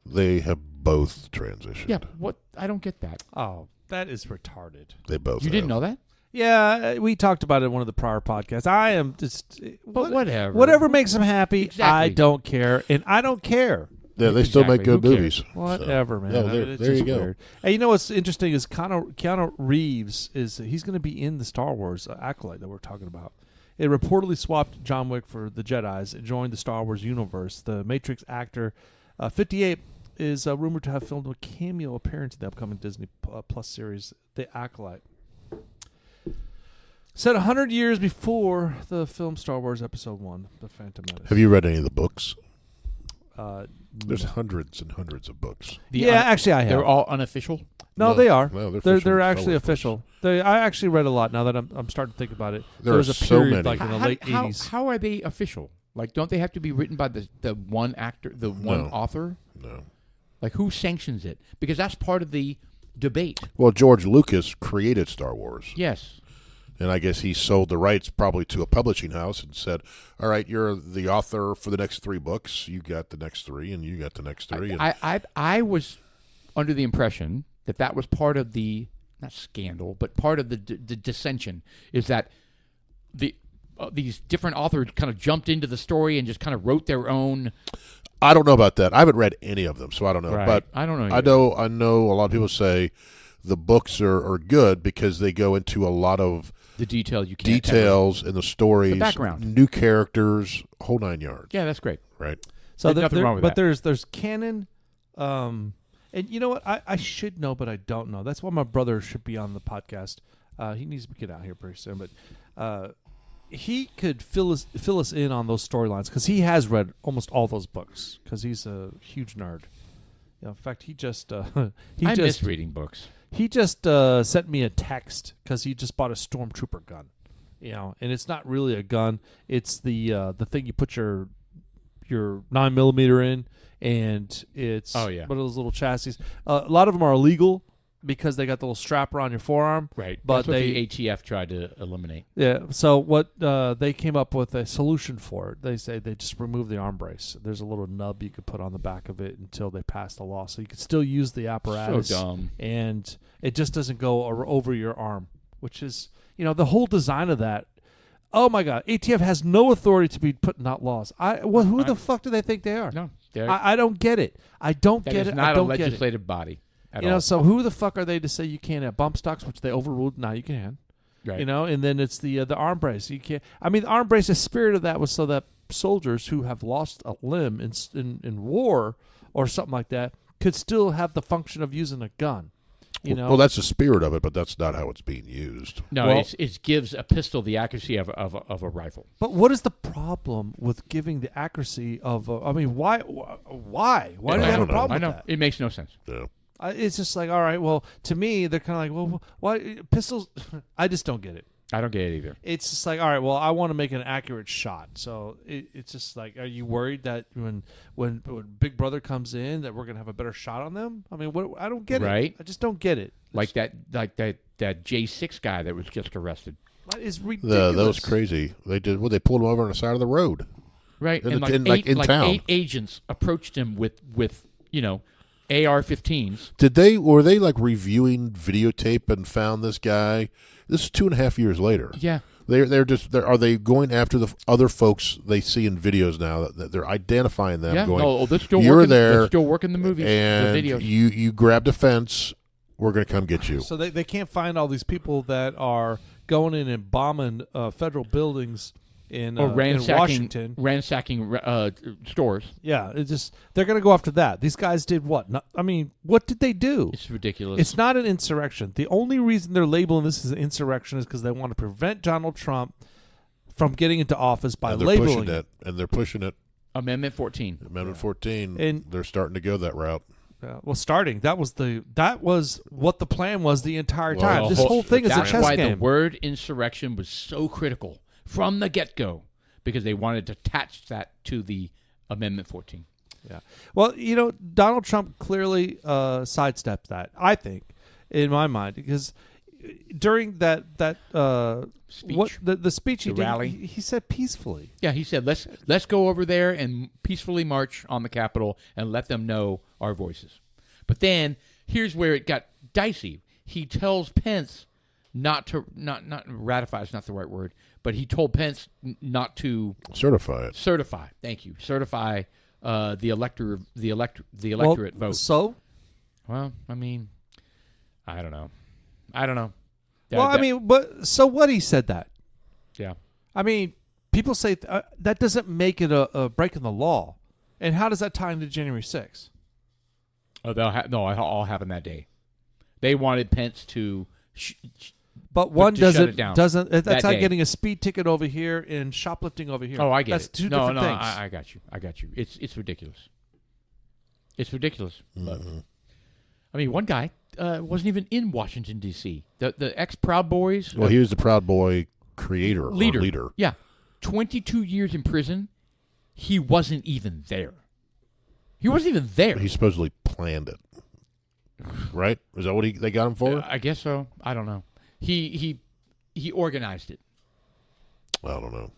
They have both transitioned. Yeah, what? I don't get that. Oh, that is retarded. They both. You didn't know that? Yeah, we talked about it in one of the prior podcasts. I am just. But whatever. Whatever makes them happy, Exactly. I don't care, and I don't care. Yeah, they still make good Who movies. Whatever, man. Yeah, there you go. Weird. And you know what's interesting is Keanu Reeves he's going to be in the Star Wars Acolyte that we're talking about. It reportedly swapped John Wick for the Jedis and joined the Star Wars universe. The Matrix actor, 58, is rumored to have filmed a cameo appearance in the upcoming Disney Plus series, The Acolyte. Set 100 years before the film Star Wars Episode 1, The Phantom Menace. Have you read any of the books? There's hundreds and hundreds of books. Actually, I have. They're all unofficial. No, they are. No, they're actually official. I actually read a lot now that I'm starting to think about it. There was are a so period many. like in the late 80s. How are they official? Like, don't they have to be written by the one actor, the one author? No. Like, who sanctions it? Because that's part of the debate. Well, George Lucas created Star Wars. Yes. And I guess he sold the rights probably to a publishing house and said, all right, you're the author for the next 3 books. You got the next 3, and you got the next 3. I was under the impression that was part of the, not scandal, but part of the dissension, is that these different authors kind of jumped into the story and just kind of wrote their own. I don't know about that. I haven't read any of them, so I don't know. Right. But I don't know. I know a lot of people say the books are good because they go into a lot of the details in the stories, the background, new characters, whole 9 yards. Yeah, that's great. Right. So there's nothing wrong with that. But there's canon, and you know what? I should know, but I don't know. That's why my brother should be on the podcast. He needs to get out here pretty soon, but he could fill us in on those storylines because he has read almost all those books because he's a huge nerd. In fact, he just miss reading books. He just sent me a text because he just bought a Stormtrooper gun, and it's not really a gun. It's the thing you put your 9mm in, and it's one of those little chassis. A lot of them are illegal because they got the little strap around your forearm. Right. But that's what the ATF tried to eliminate. Yeah. So what they came up with a solution for it. They say they just remove the arm brace. There's a little nub you could put on the back of it until they pass the law, so you could still use the apparatus. So dumb. And it just doesn't go over your arm, which is the whole design of that. Oh my God! ATF has no authority to be putting out laws. Who the fuck do they think they are? No, I don't get it. I don't get it. That is not I don't a get it. legislative body. All. So who the fuck are they to say you can't have bump stocks, which they overruled? Now you can. Right. And then it's the arm brace. You can't. I mean, the arm brace. The spirit of that was so that soldiers who have lost a limb in war or something like that could still have the function of using a gun. Well, that's the spirit of it, but that's not how it's being used. No, it gives a pistol the accuracy of a rifle. But what is the problem with giving the accuracy of? Why? Why do you have a problem with that? It makes no sense. Yeah. It's just like, all right, well, to me, they're kind of like, well, why pistols? I just don't get it. I don't get it either. It's just like, all right, well, I want to make an accurate shot. So it's just like, are you worried that when Big Brother comes in that we're going to have a better shot on them? I mean, I don't get it. I just don't get it. Like that J6 guy that was just arrested. That is ridiculous. That was crazy. They did. Well, they pulled him over on the side of the road. Right. In And town. 8 agents approached him with AR-15s. Were they like reviewing videotape and found this guy? This is 2.5 years later. Yeah. Are they going after the other folks they see in videos now that they're identifying them? Yeah. Going, they're still you're working, there. They're still working the movies, and the videos. You grabbed a fence. We're going to come get you. So they can't find all these people that are going in and bombing federal buildings in Washington, ransacking stores. Yeah, they're going to go after that. These guys did what? What did they do? It's ridiculous. It's not an insurrection. The only reason they're labeling this as an insurrection is because they want to prevent Donald Trump from getting into office by labeling it. And they're pushing it. Amendment 14. Amendment 14. And they're starting to go that route. Starting. That was what the plan was the entire time. This whole thing is a chess game. That's why the word insurrection was so critical from the get-go, because they wanted to attach that to the Amendment 14. Yeah. Well, Donald Trump clearly sidestepped that, I think, in my mind, because during that speech, the speech he did, rally, he said peacefully. Yeah, he said let's go over there and peacefully march on the Capitol and let them know our voices. But then here's where it got dicey. He tells Pence not ratify is not the right word, but he told Pence not to certify it. Thank you. Certify the electorate vote. So, well, I don't know. But so what? He said that. Yeah. People say that doesn't make it a break in the law, and how does that tie into January 6th? Oh, it all happened that day. They wanted Pence to. But one doesn't. That's like getting a speed ticket over here and shoplifting over here. Oh, I get That's it. two different things. I got you. It's ridiculous. It's ridiculous. But, I mean, one guy wasn't even in Washington, D.C. The ex-Proud Boys. Well, he was the Proud Boy creator. Leader. Yeah. 22 years in prison. He wasn't even there. He wasn't even there. He supposedly planned it. Right? Is that what they got him for? I guess so. I don't know. He organized it. I don't know.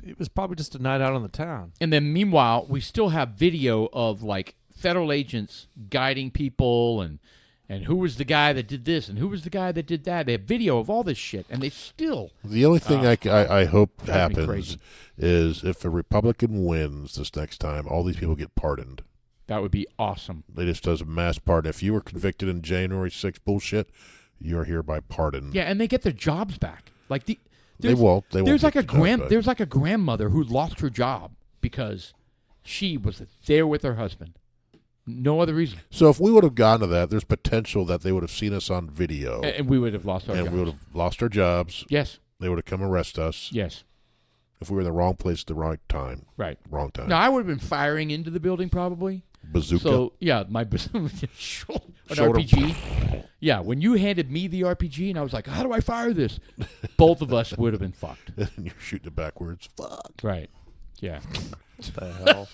It was probably just a night out on the town. And then meanwhile, we still have video of like federal agents guiding people and who was the guy that did this and who was the guy that did that. They have video of all this shit, and they still. The only thing I hope drives me happens crazy. is if a Republican wins this next time, all these people get pardoned. That would be awesome. They just does a mass pardon. If you were convicted in January 6th bullshit, you are hereby pardoned. Yeah, and they get their jobs back. Like They won't. There's like get the jobs back. there's like a grandmother who lost her job because she was there with her husband. No other reason. So if we would have gotten to that, there's potential that they would have seen us on video, And we would have lost our jobs. and we would have lost our jobs. Yes. They would have come arrest us Yes. if we were in the wrong place at the right time. Right. Wrong time. Now, I would have been firing into the building probably. Bazooka. So, yeah, my an RPG. Yeah, when you handed me the RPG and I was like, how do I fire this? Both of us would have been fucked. And you're shooting it backwards. Fuck. Right. Yeah. What the hell?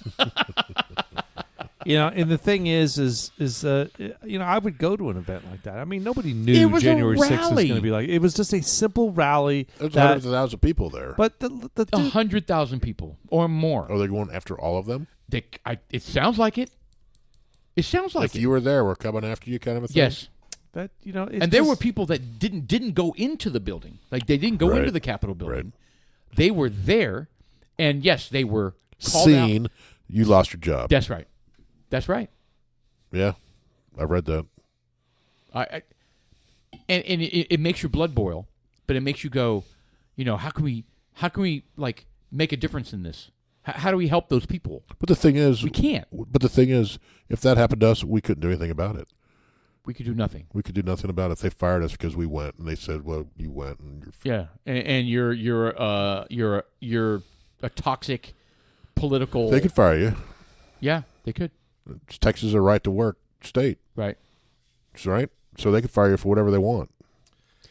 And the thing is, I would go to an event like that. I mean, nobody It knew was a January 6th was rally. going to be like. It was just a simple rally. There's that, hundreds of thousands of people there. but the dude, 100,000 people or more. Are they going after all of them? It sounds like it. It sounds like If it. you were there, we're coming after you kind of a thing? Yes. that it's And there just- were people that didn't go into the building. Like, they didn't go Right. into the Capitol building. Right. They were there, and yes, they were called out. Seen, you lost your job. That's right. That's right. Yeah, I've read that. And it makes your blood boil, but it makes you go, how can we like make a difference in this? How do we help those people? But the thing is, We can't. But the thing is, if that happened to us, we couldn't do anything about it. We could do nothing. We could do nothing about it. If they fired us because we went, and they said, "Well, you went," and Yeah, and you're a toxic political. they could fire you. Yeah, they could. Texas is a right to work state, Right. right? So they could fire you for whatever they want.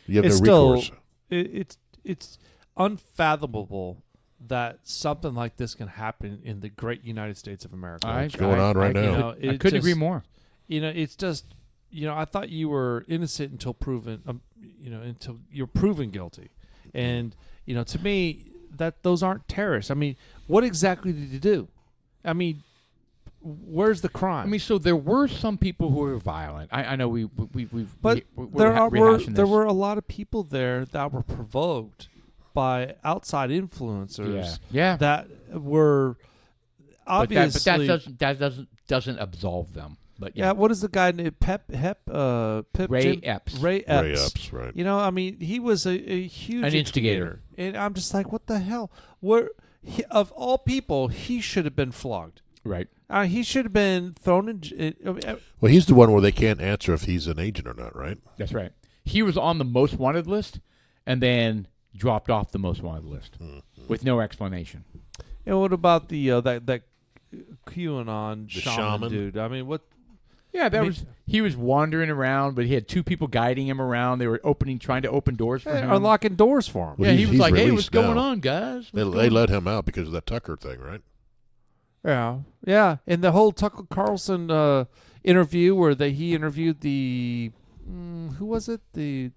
You have it's no still recourse. it's unfathomable that something like this can happen in the great United States of America. What's going on right now? I couldn't agree more. It's just I thought you were innocent until proven until you're proven guilty, and to me that those aren't terrorists. I mean, what exactly did you do? I mean, where's the crime? I mean, so there were some people who were violent. I know we're rehashing there this. were a lot of people there that were provoked by outside influencers. Yeah. that were obviously. But that doesn't absolve them. But yeah, what is the guy named Pip Ray Epps. Ray Epps. Ray Epps, right? I mean, he was a huge instigator. and I'm just like, what the hell? Of all people, he should have been flogged. Right. He should have been thrown in. Well, he's the one where they can't answer if he's an agent or not, right? That's right. He was on the most wanted list, and then dropped off the most wanted list with no explanation. And what about the that QAnon The shaman shaman? dude? I mean, what? Yeah, he was wandering around, but he had two people guiding him around. They were trying to open doors for him. Unlocking doors for him. Well, Yeah, he was he's like, "Hey, released what's going now. on, guys?" They let him out because of that Tucker thing, right? Yeah. And the whole Tucker Carlson interview where he interviewed the who was it? The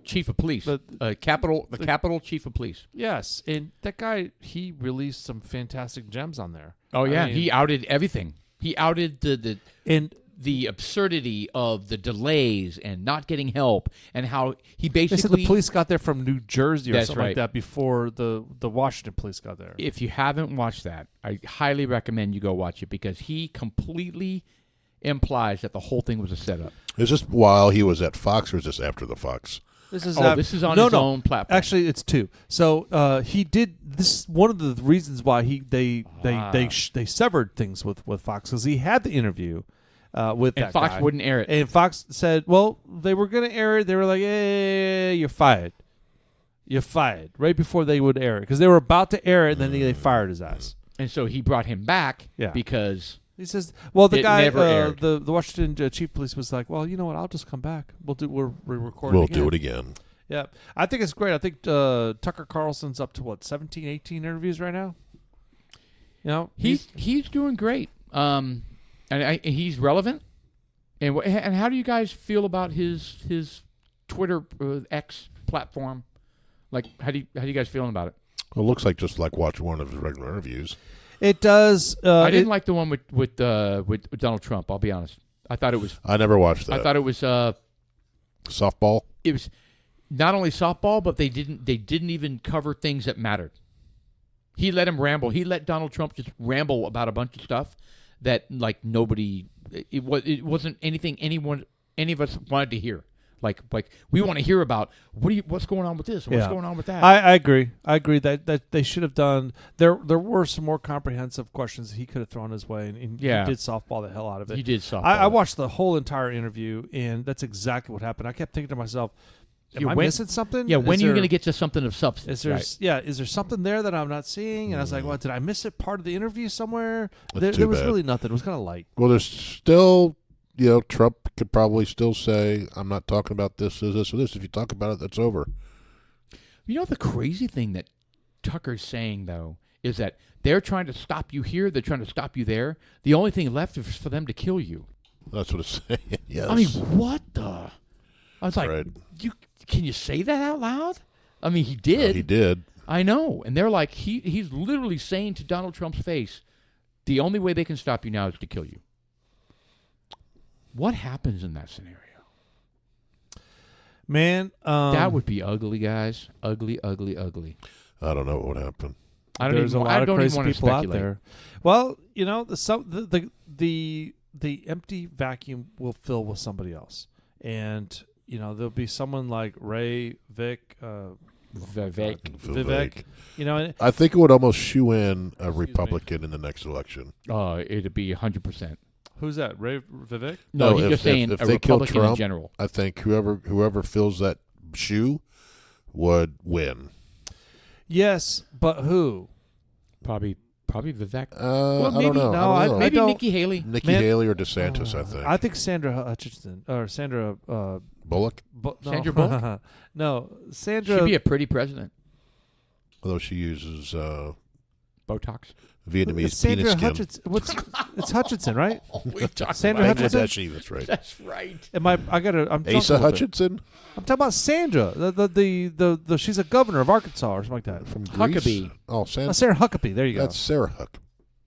chief of police, the Capitol chief of police. Yes, and that guy, he released some fantastic gems on there. Oh yeah, I mean, he outed everything. He outed the absurdity of the delays and not getting help, and how he they said basically. the police got there from New Jersey or That's something like right. that before the Washington police got there. If you haven't watched that, I highly recommend you go watch it because he completely implies that the whole thing was a setup. Is this while he was at Fox, or is this after the Fox? This is This is on his own platform. Actually, it's two. So he did this. One of the reasons why they severed things with Fox because he had the interview with and that Fox guy. wouldn't air it. And Fox said, "Well, they were going to air it. They were like, hey, you're fired. You're fired." Right before they would air it because they were about to air it, and then they fired his ass. And so he brought him back because he says, well, the it guy, never aired. the Washington chief of police was like, well, you know what? I'll just come back. We're recording We'll again. do it again. Yeah. I think it's great. I think Tucker Carlson's up to 17, 18 interviews right now. You know, he's doing great. And he's relevant. And how do you guys feel about his Twitter X platform? Like, how do you guys feeling about it? Well, it looks like just like watching one of his regular interviews. It does. I didn't like the one with Donald Trump. I'll be honest. I thought it was. I never watched that. I thought it was softball. It was not only softball, but they didn't even cover things that mattered. He let him ramble. He let Donald Trump just ramble about a bunch of stuff that like nobody. It wasn't anything any of us wanted to hear. Like we want to hear about what's going on with this, what's going on with that. I agree. I agree that they should have done. There were some more comprehensive questions that he could have thrown his way, and he did softball the hell out of it. He did softball. I watched the whole entire interview, and that's exactly what happened. I kept thinking to myself, am I missing something? Yeah, when are you going to get to something of substance? Is there something there that I'm not seeing? And I was like, well, did I miss it part of the interview somewhere? That's There was bad. really nothing. It was kind of light. Well, there's still, Trump could probably still say, I'm not talking about this, or this. If you talk about it, that's over. You know, the crazy thing that Tucker's saying, though, is that they're trying to stop you here. They're trying to stop you there. The only thing left is for them to kill you. That's what it's saying. Yes. I mean, what the? I was like, Right. Can you say that out loud? I mean, he did. Well, he did. I know. And they're like, he's literally saying to Donald Trump's face, the only way they can stop you now is to kill you. What happens in that scenario? Man, that would be ugly, guys. Ugly, ugly, ugly. I don't know what would happen. There's a lot of crazy people out speculate. there. Well, the empty vacuum will fill with somebody else, and there'll be someone like Ray, Vivek. I think it would almost shoe in a Republican in the next election. It'd be 100%. Who's that? Ray Vivek? No, he's just saying if a they kill Republican Trump, in general. I think whoever fills that shoe would win. Yes, but who? Probably Vivek. I don't know. No, I don't know. Maybe Nikki Haley. Nikki Haley or DeSantis, I think. I think Sandra Hutchinson or Sandra Bullock? Sandra Bullock? No, Sandra. She'd be a pretty president. Although she uses Botox. Vietnamese Sandra penis skin. Hutchinson. It's Hutchinson, right? Sandra Hutchinson? Bangladeshi, that's right. That's right. I'm Asa Hutchinson? I'm talking about Sandra. The she's a governor of Arkansas or something like that. From Greece? Huckabee. Oh, Sarah Huckabee. There you go. That's Sarah Huck.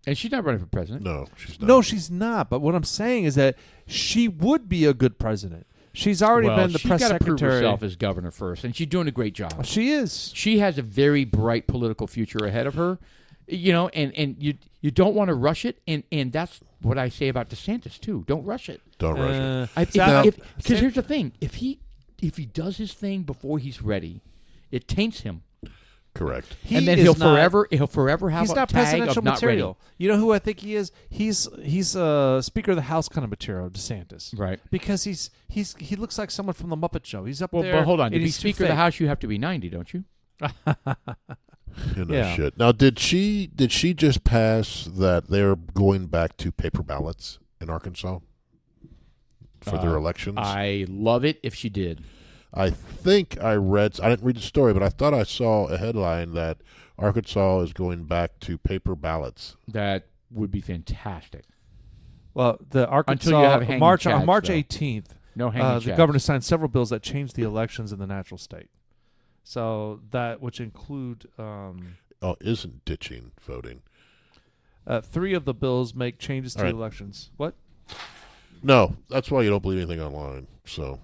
And she's not running for president. No, she's not. No, she's not. But what I'm saying is that she would be a good president. She's already been the press she's got to prove secretary. herself as governor first, and she's doing a great job. She is. She has a very bright political future ahead of her, and you don't want to rush it, and that's what I say about DeSantis too. Don't rush it. Don't rush it. Because here's the thing: if he does his thing before he's ready, it taints him. Correct. And then he'll forever have he's a not tag presidential of not material. ready. You know who I think he is? He's Speaker of the House kind of material, DeSantis. Right. Because he looks like someone from the Muppet Show. He's up there. But hold on. To and be he's too Speaker of the fake. House, you have to be 90, don't you? Yeah. Shit. Now, did she just pass that they're going back to paper ballots in Arkansas for their elections? I love it if she did. I think I didn't read the story, but I thought I saw a headline that Arkansas is going back to paper ballots. That would be fantastic. Well, the Arkansas Until you have hanging on chads, March though. 18th, No hanging the chads. governor signed several bills that changed the elections in the natural state. So which include Isn't ditching voting? 3 of the bills make changes to All right. elections. What? No, that's why you don't believe anything online. So,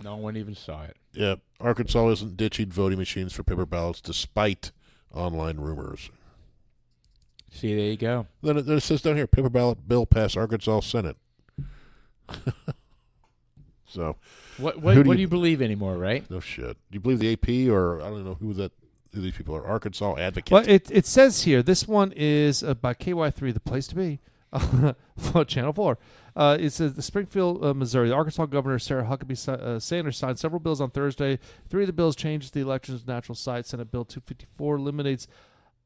No one even saw it. yeah, Arkansas isn't ditching voting machines for paper ballots despite online rumors. See, there you go. Then it says down here, paper ballot bill passed Arkansas Senate. So, What Who do do you- you believe anymore, right? no shit. Do you believe the AP or I don't know who these people are? Arkansas Advocate. Well, it says here, this one is by KY3, the place to be, for Channel 4. It says the Springfield, Missouri, the Arkansas Governor Sarah Huckabee Sanders signed several bills on Thursday. 3 of the bills changes the elections natural site. Senate Bill 254 eliminates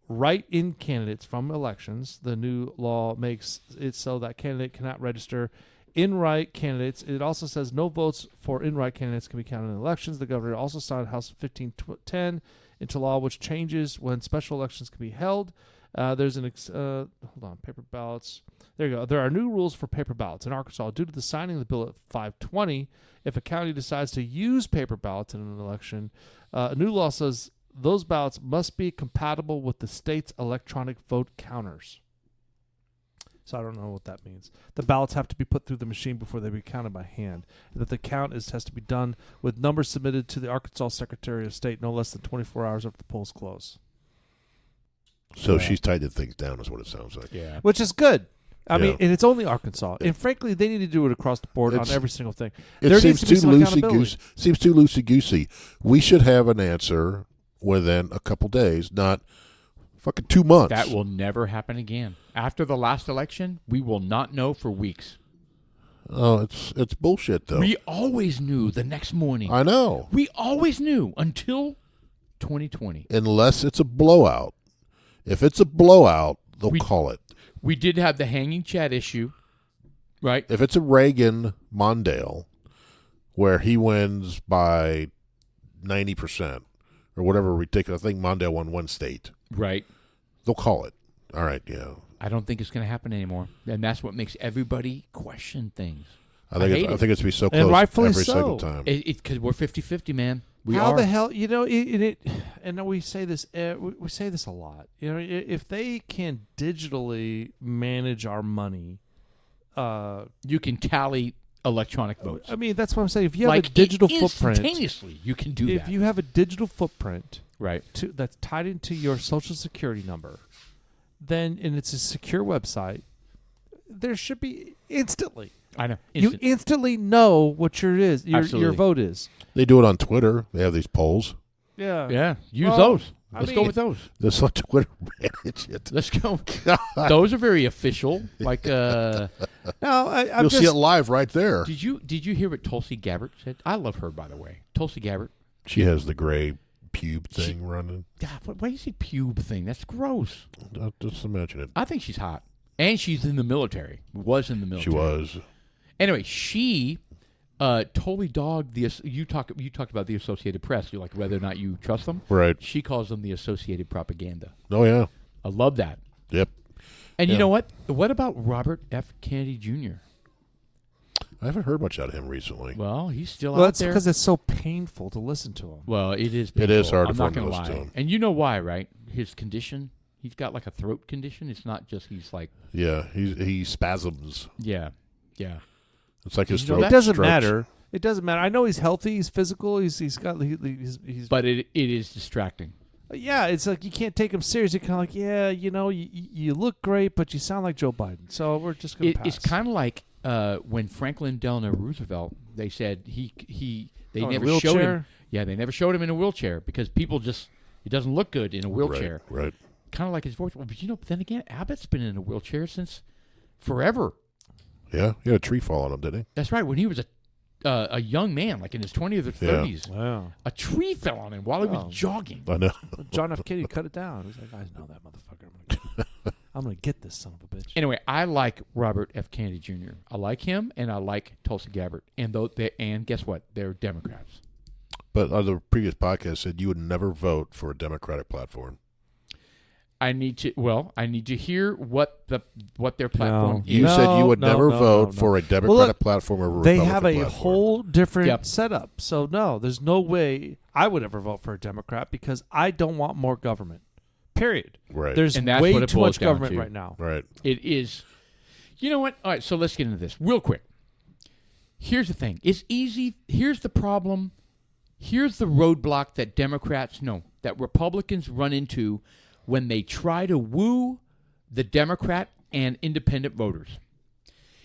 write-in candidates from elections. The new law makes it so that candidate cannot register in-write candidates. It also says no votes for in-write candidates can be counted in elections. The governor also signed House 1510 into law, which changes when special elections can be held. There's an hold on, paper ballots. There you go. There are new rules for paper ballots in Arkansas due to the signing of the bill at 520. If a county decides to use paper ballots in an election, a new law says those ballots must be compatible with the state's electronic vote counters. So I don't know what that means. The ballots have to be put through the machine before they be counted by hand. And that the count has to be done with numbers submitted to the Arkansas Secretary of State no less than 24 hours after the polls close. So she's tightened things down, is what it sounds like. Yeah. Which is good. I Yeah. mean, and it's only Arkansas. Yeah. And frankly, they need to do it across the board on every single thing. It There seems needs to be too some accountability. loosey-goosey. Seems too loosey-goosey. We should have an answer within a couple days, not fucking 2 months. That will never happen again. After the last election, we will not know for weeks. Oh, it's bullshit, though. We always knew the next morning. I know. We always knew until 2020. Unless it's a blowout. If it's a blowout, they'll call it. We did have the hanging chat issue, right? If it's a Reagan-Mondale, where he wins by 90% or whatever ridiculous, I think Mondale won one state. Right. They'll call it. All right, yeah. I don't think it's going to happen anymore. And that's what makes everybody question things. I think it's going to be so close rightfully every so. single time. Because we're 50-50, man. We How are. the hell, and we say this, we say this a lot. You know, if they can digitally manage our money, You can tally electronic votes. I mean, that's what I'm saying. If you have like a digital footprint, instantaneously, you can do if that. you have a digital footprint, Right. that's tied into your social security number, then and it's a secure website, there should be instantly. I know. You instantly know what your Absolutely. vote is. They do it on Twitter. They have these polls. Yeah. Yeah. Use Well, those. I Let's mean- go with those. Just let Twitter manage it. Let's go. Those are very official. Like, No, I'm You'll just, see it live right there. did you hear what Tulsi Gabbard said? I love her, by the way. Tulsi Gabbard. She has the gray pube thing running. God, why do you say pube thing? That's gross. Just imagine it. I think she's hot. And she's in the military. Was in the military. She was. Anyway, she totally dogged the. You talked about the Associated Press. You like whether or not you trust them. Right. She calls them the Associated Propaganda. Oh, yeah. I love that. Yep. And Yeah. you know what? What about Robert F. Kennedy Jr.? I haven't heard much out of him recently. Well, he's still well, out it's there. because it's so painful to listen to him. Well, it is. It is painful. hard I'm for not him to gonna listen lie. to him. And you know why, right? His condition. He's got like a throat condition. It's not just he's like. Yeah, he spasms. Yeah. It's like his You know throat It doesn't strokes. matter. It doesn't matter. I know he's healthy. He's physical. He's got. He's But it is distracting. yeah. It's like you can't take him serious. You're kind of like, yeah, you look great, but you sound like Joe Biden. So we're just gonna pass. It's kind of like when Franklin Delano Roosevelt. They said they in a never showed him. wheelchair? Yeah, they never showed him in a wheelchair because people just it doesn't look good in a wheelchair. Right. Kind of like his voice. Well, but then again, Abbott's been in a wheelchair since forever. Yeah, he had a tree fall on him, didn't he? That's right. When he was a young man, like in his 20s or 30s, Wow. a tree fell on him while he was Oh. jogging. I know. John F. Kennedy cut it down. He's like, I know that motherfucker. I'm gonna get this son of a bitch. Anyway, I like Robert F. Kennedy Jr. I like him, and I like Tulsi Gabbard. And guess what? They're Democrats. But on the previous podcast said you would never vote for a Democratic platform. I need to hear what their platform You is. said you would never vote no. for a Democratic Well, look, platform or a They Republican have a platform. whole different Yep. setup. So no, there's no way I would ever vote for a Democrat because I don't want more government. Period. Right. There's And that's way what it too boils much down government to. right now. Right. It is. You know what? All right, so let's get into this real quick. Here's the thing. It's easy. Here's the problem. Here's the roadblock that that Republicans run into when they try to woo the Democrat and independent voters.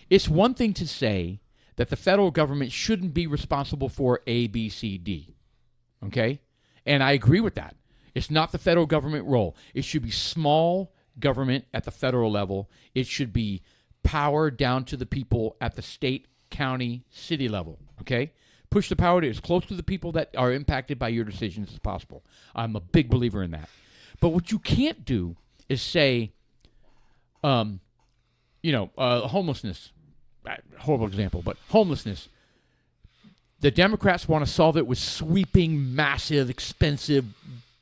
It's one thing to say that the federal government shouldn't be responsible for A, B, C, D. Okay? And I agree with that. It's not the federal government role. It should be small government at the federal level. It should be power down to the people at the state, county, city level. Okay? Push the power to as close to the people that are impacted by your decisions as possible. I'm a big believer in that. But what you can't do is say, homelessness. Horrible example, but homelessness. The Democrats want to solve it with sweeping, massive, expensive,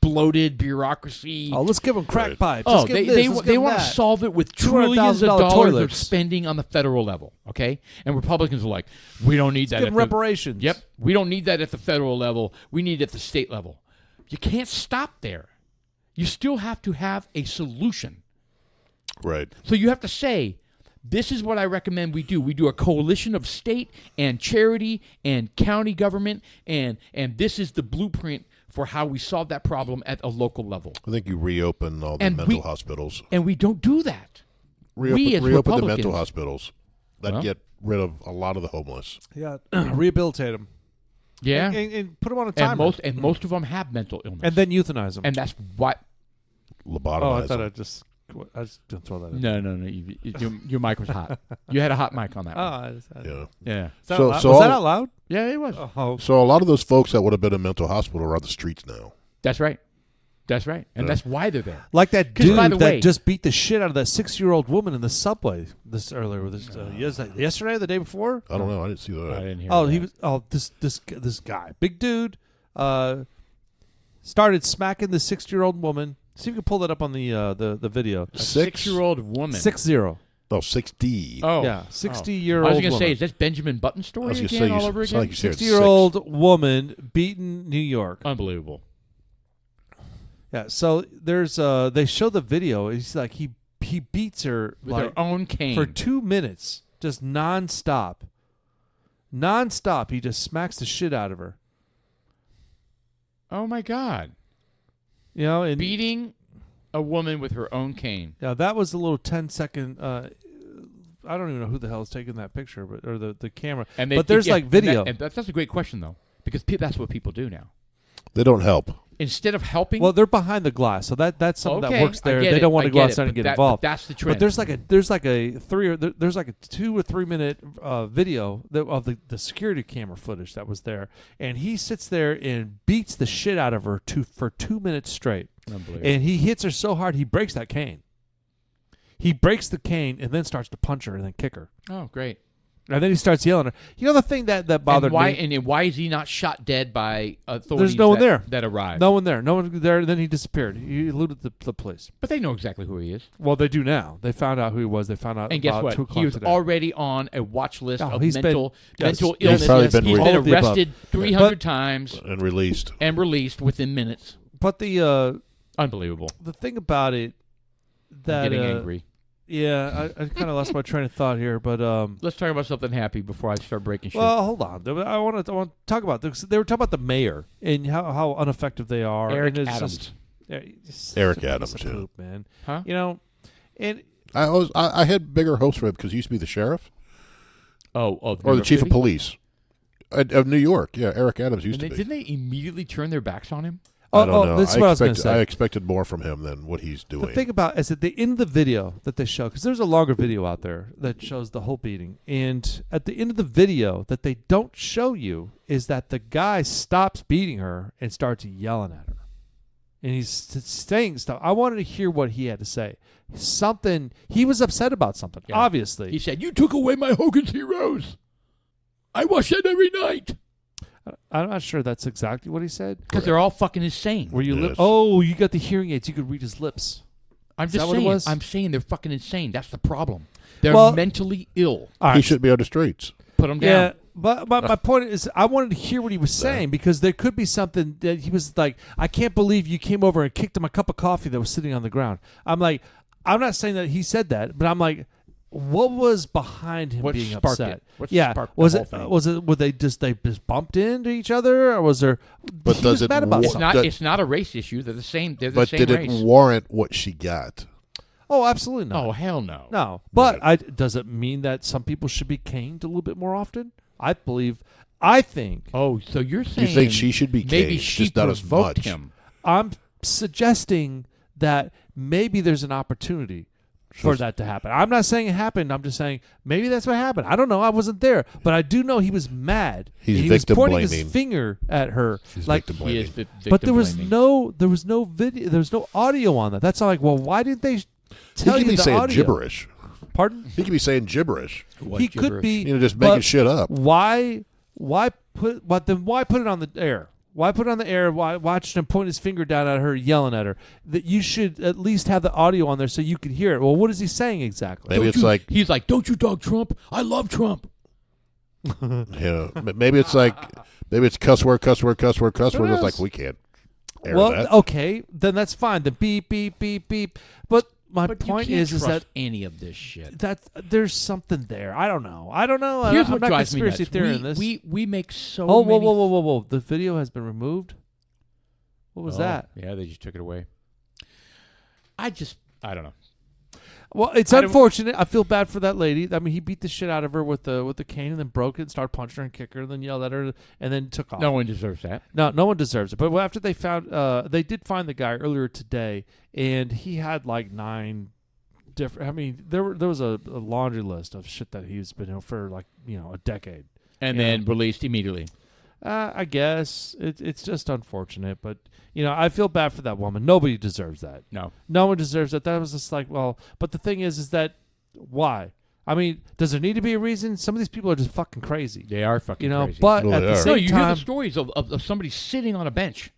bloated bureaucracy. Oh, let's give them crack pipes. Oh, Let's give them this, let's they give want them to that. solve it with trillions of $200,000 dollars of toilets. spending on the federal level, okay? And Republicans are like, we don't need that. Give them reparations. Yep, we don't need that at the federal level. We need it at the state level. You can't stop there. You still have to have a solution. Right. So you have to say, this is what I recommend we do. We do a coalition of state and charity and county government, and this is the blueprint for how we solve that problem at a local level. I think you reopen all the mental hospitals. And we don't do that. Reopen the Republicans- mental hospitals. That get rid of a lot of the homeless. Yeah, rehabilitate them. Yeah. And put them on a timer. And most of them have mental illness. And then euthanize them. And that's what... Lobotomize Oh, I thought them. I just didn't throw that in. No. Your mic was hot. You had a hot mic on that one. Yeah. Yeah. Is that So- out so was all- that out loud? Yeah, it was. Oh, So a lot of those folks that would have been in mental hospital are on the streets now. That's right. That's right. And that's why they're there. like that 'Cause, dude by the that way- just beat the shit out of that 6-year-old woman in the subway yesterday or the day before. I don't know. I didn't see that. I didn't hear Oh, that. he was. This guy, big dude, started smacking the 6-year-old woman. See if you can pull that up on the video. A 6-year-old woman. 6-0. Oh, 6D. Oh. Yeah, 60-year-old I was going to woman. say, is this Benjamin Button story I was gonna again say, all over it's like again? you said 60-year-old woman beaten New York. Unbelievable. Yeah, so there's they show the video. He's like he beats her With like, their own cane. for 2 minutes, just nonstop. Nonstop, he just smacks the shit out of her. Oh, my God. You know, and Beating a woman with her own cane. yeah, that was a little 10-second. I don't even know who the hell is taking that picture, or the camera. And But there's like video. And that's a great question, though, because that's what people do now. They don't help. Instead of helping, Well, they're behind the glass, so that's something that Okay, works I there. get They it, don't want I to go get outside it, and get but involved. that's the trend. But there's like a 2 or 3 minute video of the security camera footage that was there, and he sits there and beats the shit out of her for 2 minutes straight, Unbelievable. and he hits her so hard he breaks that cane. He breaks the cane and then starts to punch her and then kick her, Oh, great. and then he starts yelling at her. You know the thing that bothered and why, me? And why is he not shot dead by authorities? There's no one there. that arrived. No one there. No one there. Then he disappeared. He eluded the police. But they know exactly who he is. Well, they do now. They found out who he was. They found out And guess about what? 2 He o'clock was today. already on a watch list Oh, of he's mental been- mental yes, illness. He's probably been He's All been of the above. arrested 300 times And released. and released within minutes. But the Unbelievable. thing about it that I'm getting angry. Yeah, I kind of lost my train of thought here, but Let's talk about something happy before I start breaking shit. well, hold on. I want to talk about this. They were talking about the mayor and how ineffective they are. Eric and it's Adams. just- yeah, it's Eric such a Adams, piece of yeah. poop, man. Huh? You know, and I had bigger hopes for him because he used to be the sheriff Of or New the York chief City? of police of New York. Yeah, Eric Adams used And to be. didn't they immediately turn their backs on him? I don't know. this is what I was going to I say. expected more from him than what he's doing. The thing about is at the end of the video that they show, because there's a longer video out there that shows the whole beating, and at the end of the video that they don't show you is that the guy stops beating her and starts yelling at her, and he's saying stuff. I wanted to hear what he had to say. Something he was upset about something. Yeah. Obviously, He said, "You took away my Hogan's Heroes. I watch that every night." I'm not sure that's exactly what he said. Because they're all fucking insane. Were you? Yes. Oh, you got the hearing aids. You could read his lips. I'm Is just that what it saying. was? I'm saying they're fucking insane. That's the problem. They're Well- mentally ill. All he right. should be on the streets. Put them Yeah, down. but my point is, I wanted to hear what he was saying because there could be something that he was like, I can't believe you came over and kicked him a cup of coffee that was sitting on the ground. I'm like, I'm not saying that he said that, but I'm like, what was behind him What being sparked upset? it? What Yeah, sparked the was whole it? thing? Was it? Were they just bumped into each other, or was there? But he does was it mad about wa- It's something. not. That- It's not a race issue. They're the same. They're the But same did race. it warrant what she got? Oh, absolutely not. Oh hell no. No, but does it mean that some people should be caned a little bit more often? I think. Oh, so you're saying You think she should be maybe caged, she just not as provoked much? him? I'm suggesting that maybe there's an opportunity for that to happen. I'm not saying it happened. I'm just saying maybe that's what happened. I don't know. I wasn't there, but I do know he was mad. He was pointing blaming. his finger at her. He's like, victim He is blaming. but there was no video. There was no audio on that. That's all like, well, why didn't they tell He you could be the saying audio? Gibberish. Pardon? He could be saying gibberish. He could be Just making but shit up. Why put it on the air? Why put it on the air? Why watch him point his finger down at her, yelling at her? That you should at least have the audio on there so you can hear it. Well, what is he saying exactly? Maybe it's like he's like, "Don't you dog Trump? I love Trump." maybe it's like cuss word. It's like we can't air that. Okay, then that's fine. The beep beep beep beep. But my But point you can't is trust that any of this shit. that there's something there. I don't know. Here's I'm what not drives me conspiracy nuts. theory in this. We make so Oh, many. whoa! The video has been removed. What was that? Yeah, they just took it away. I don't know. Well, it's I don't- unfortunate. I feel bad for that lady. I mean, he beat the shit out of her with the cane and then broke it and started punching her and kicking her and then yelled at her and then took off. No one deserves that. No one deserves it. But after they found, they did find the guy earlier today, and he had like 9 different. I mean, there was a laundry list of shit that he's been in for like a decade, And Yeah. then released immediately. I guess it's just unfortunate, but I feel bad for that woman. Nobody deserves that. No. No one deserves that. That was just like, well, but the thing is that why? I mean, does there need to be a reason? Some of these people are just fucking crazy. They are fucking crazy. But Well, at they the are. same No, you hear time, the stories of somebody sitting on a bench.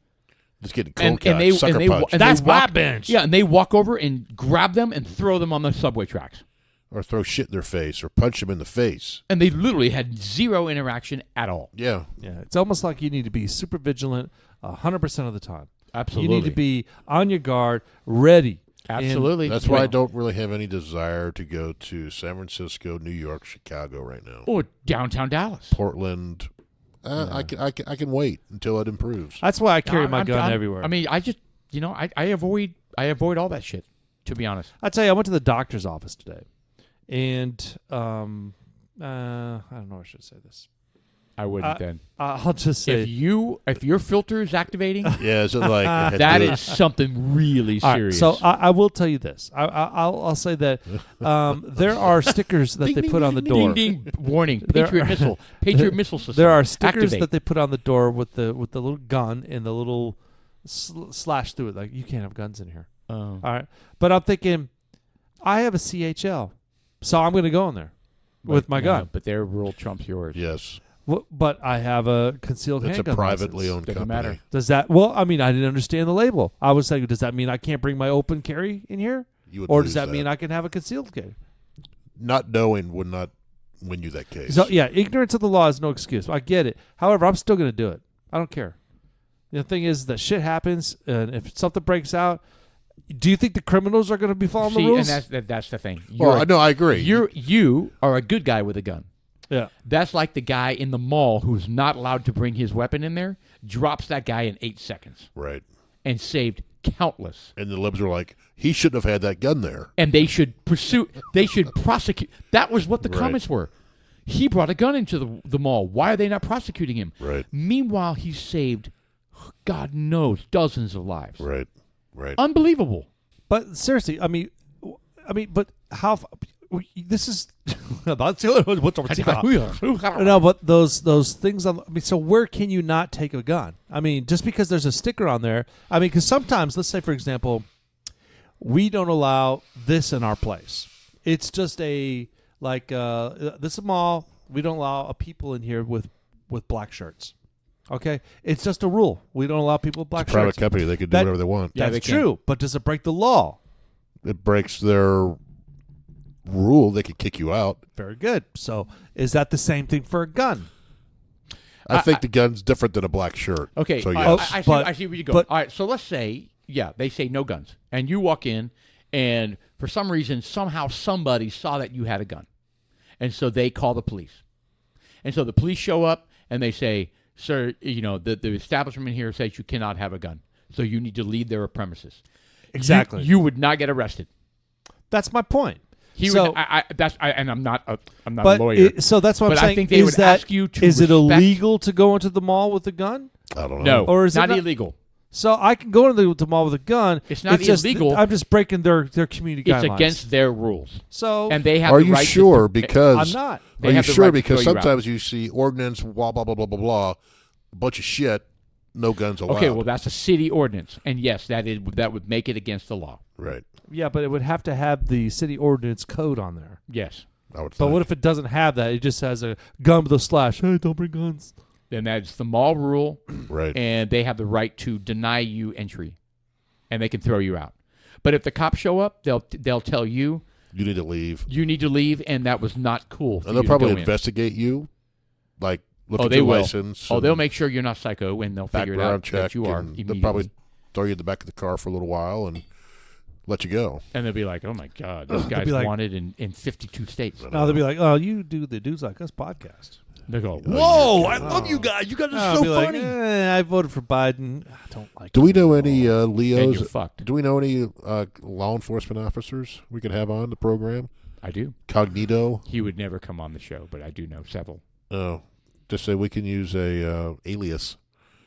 Just getting And cold they sucker punch. That's my walk, bench. Yeah, and they walk over and grab them and throw them on the subway tracks. Or throw shit in their face or punch them in the face. And they literally had zero interaction at all. Yeah. yeah, it's almost like you need to be super vigilant 100% of the time. Absolutely. You need to be on your guard, ready. Absolutely. That's why I don't really have any desire to go to San Francisco, New York, Chicago right now. Or downtown Dallas. Portland. I can wait until it improves. That's why I carry my I'm- gun I'm- everywhere. I mean, I just, I avoid all that shit, to be honest. I tell you, I went to the doctor's office today, and I don't know if I should say this. I wouldn't then. I'll just say If your filter is activating, Yeah, is it like that is something really All right, serious. so I will tell you this. I'll say that there are stickers that they put on the door. Ding, ding. Warning. There Patriot are- missile. Patriot missile system. There are stickers Activate. that they put on the door with the little gun and the little slash through it. Like, you can't have guns in here. Oh. All right, but I'm thinking, I have a CHL, so I'm going to go in there with my gun. But their rule trumps yours. Yes. But I have a concealed It's a handgun privately license. owned Doesn't company. matter. Does that? Well, I mean, I didn't understand the label. I was saying, does that mean I can't bring my open carry in here, You would or lose does that mean I can have a concealed carry? Not knowing would not win you that case. So yeah, ignorance of the law is no excuse. I get it. However, I'm still going to do it. I don't care. The thing is that shit happens, and if something breaks out, do you think the criminals are going to be following the rules? And that's the thing. Well, no, I agree. You are a good guy with a gun. yeah. That's like the guy in the mall who's not allowed to bring his weapon in there, drops that guy in 8 seconds Right. and saved countless. And the libs were like, he shouldn't have had that gun there. And they should prosecute. That was what the Right. comments were. He brought a gun into the mall. Why are they not prosecuting him? Right. Meanwhile, he saved, God knows, dozens of lives. Right. Right. Unbelievable. But seriously, I mean, but how? This is that's the other what's no, but those things on. I mean, so where can you not take a gun? I mean, just because there's a sticker on there. I mean, because sometimes, let's say for example, we don't allow this in our place. It's just this is a mall. We don't allow people in here with black shirts. Okay, it's just a rule. We don't allow people with black It's a private shirts. company. They could do whatever they want. Yeah, That's they can. true, but does it break the law? It breaks their rule. They could kick you out. Very good. So is that the same thing for a gun? I think the gun's different than a black shirt. Okay, So I- yes. I see where you go. but- All right, so let's say, they say no guns, and you walk in, and for some reason, somehow somebody saw that you had a gun, and so they call the police, and so the police show up, and they say, "Sir, the establishment here says you cannot have a gun, so you need to leave their premises." Exactly. You would not get arrested. That's my point. And I'm not a lawyer. So that's what I'm But I saying. think they is would that, ask you to is it respect- illegal to go into the mall with a gun? I don't know. No, Or is it not not- illegal. So I can go into the mall with a gun. It's not illegal. I'm just breaking their community guidelines. It's against their rules. So and they have. Are the you right sure? To, because I'm not. Are you sure? Because sometimes you see ordinance, blah blah blah blah blah blah, a bunch of shit, no guns allowed. Okay, well that's a city ordinance, and yes, that would make it against the law. Right. Yeah, but it would have to have the city ordinance code on there. Yes. I would. But what if it doesn't have that? It just has a gun with a slash. Hey, don't bring guns. Then that's the mall rule, right? And they have the right to deny you entry, and they can throw you out. But if the cops show up, they'll tell you you need to leave. You need to leave, and that was not cool. And they'll probably investigate you, like look at your license. Oh, they'll make sure you're not psycho, and they'll figure it out that you are. They'll probably throw you in the back of the car for a little while and let you go. And they'll be like, "Oh my God, this guy's wanted in 52 states." No, they'll be like, "Oh, you do the Dudes Like Us podcast." They go, "Whoa, I love you guys. You guys are so funny." I voted for Biden. I don't like. Do we know any Leos? You're fucked. Do we know any law enforcement officers we could have on the program? I do. Cognito. He would never come on the show, but I do know several. Oh, just say we can use a alias.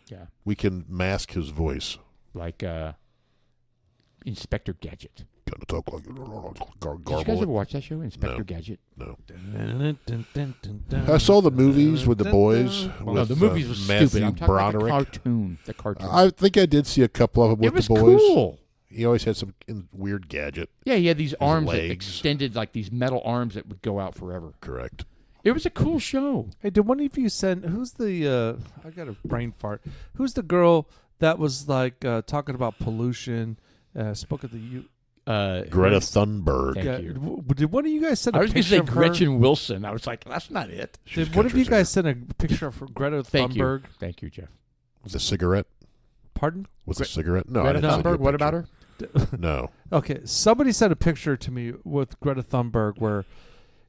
Yeah. We can mask his voice. Like Inspector Gadget. Kind of talk like Did you guys ever watch that show, Inspector Gadget? No. I saw the movies with the boys. No, the movies was stupid. I'm talking about the cartoon. The cartoon. I think I did see a couple of them with the boys. It was cool. He always had some weird gadget. Yeah, he had these arms that extended, like these metal arms that would go out forever. Correct. It was a cool show. Hey, did one of you send? Who's the? I got a brain fart. Who's the girl that was like talking about pollution? Spoke at the Greta Thunberg. Thank you. Did one of you guys send a picture of her? I was going to say Gretchen her? Wilson. I was like, that's not it. Did one of you guys send a picture of Greta Thunberg? Thank you, Jeff. With a cigarette? Pardon? With a cigarette? No. Greta Thunberg, what about her? No. Okay, somebody sent a picture to me with Greta Thunberg where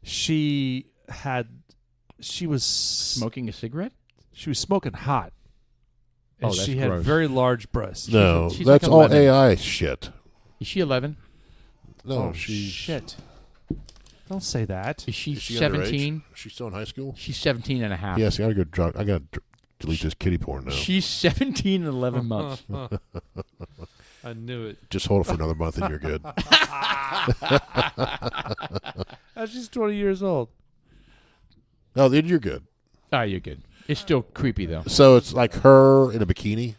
she was smoking a cigarette? She was smoking hot. And that's she had gross. very large breasts. No, she's that's like all 11. AI shit. Is she 11? No, shit. Don't say that. Is she she 17? Underage? She's still in high school? She's 17 and a half. Yes, I gotta delete this kitty porn now. She's 17 and 11 months. I knew it. Just hold it for another month and you're good. She's 20 years old. No, then you're good. You're good. It's still creepy, though. So it's like her in a bikini?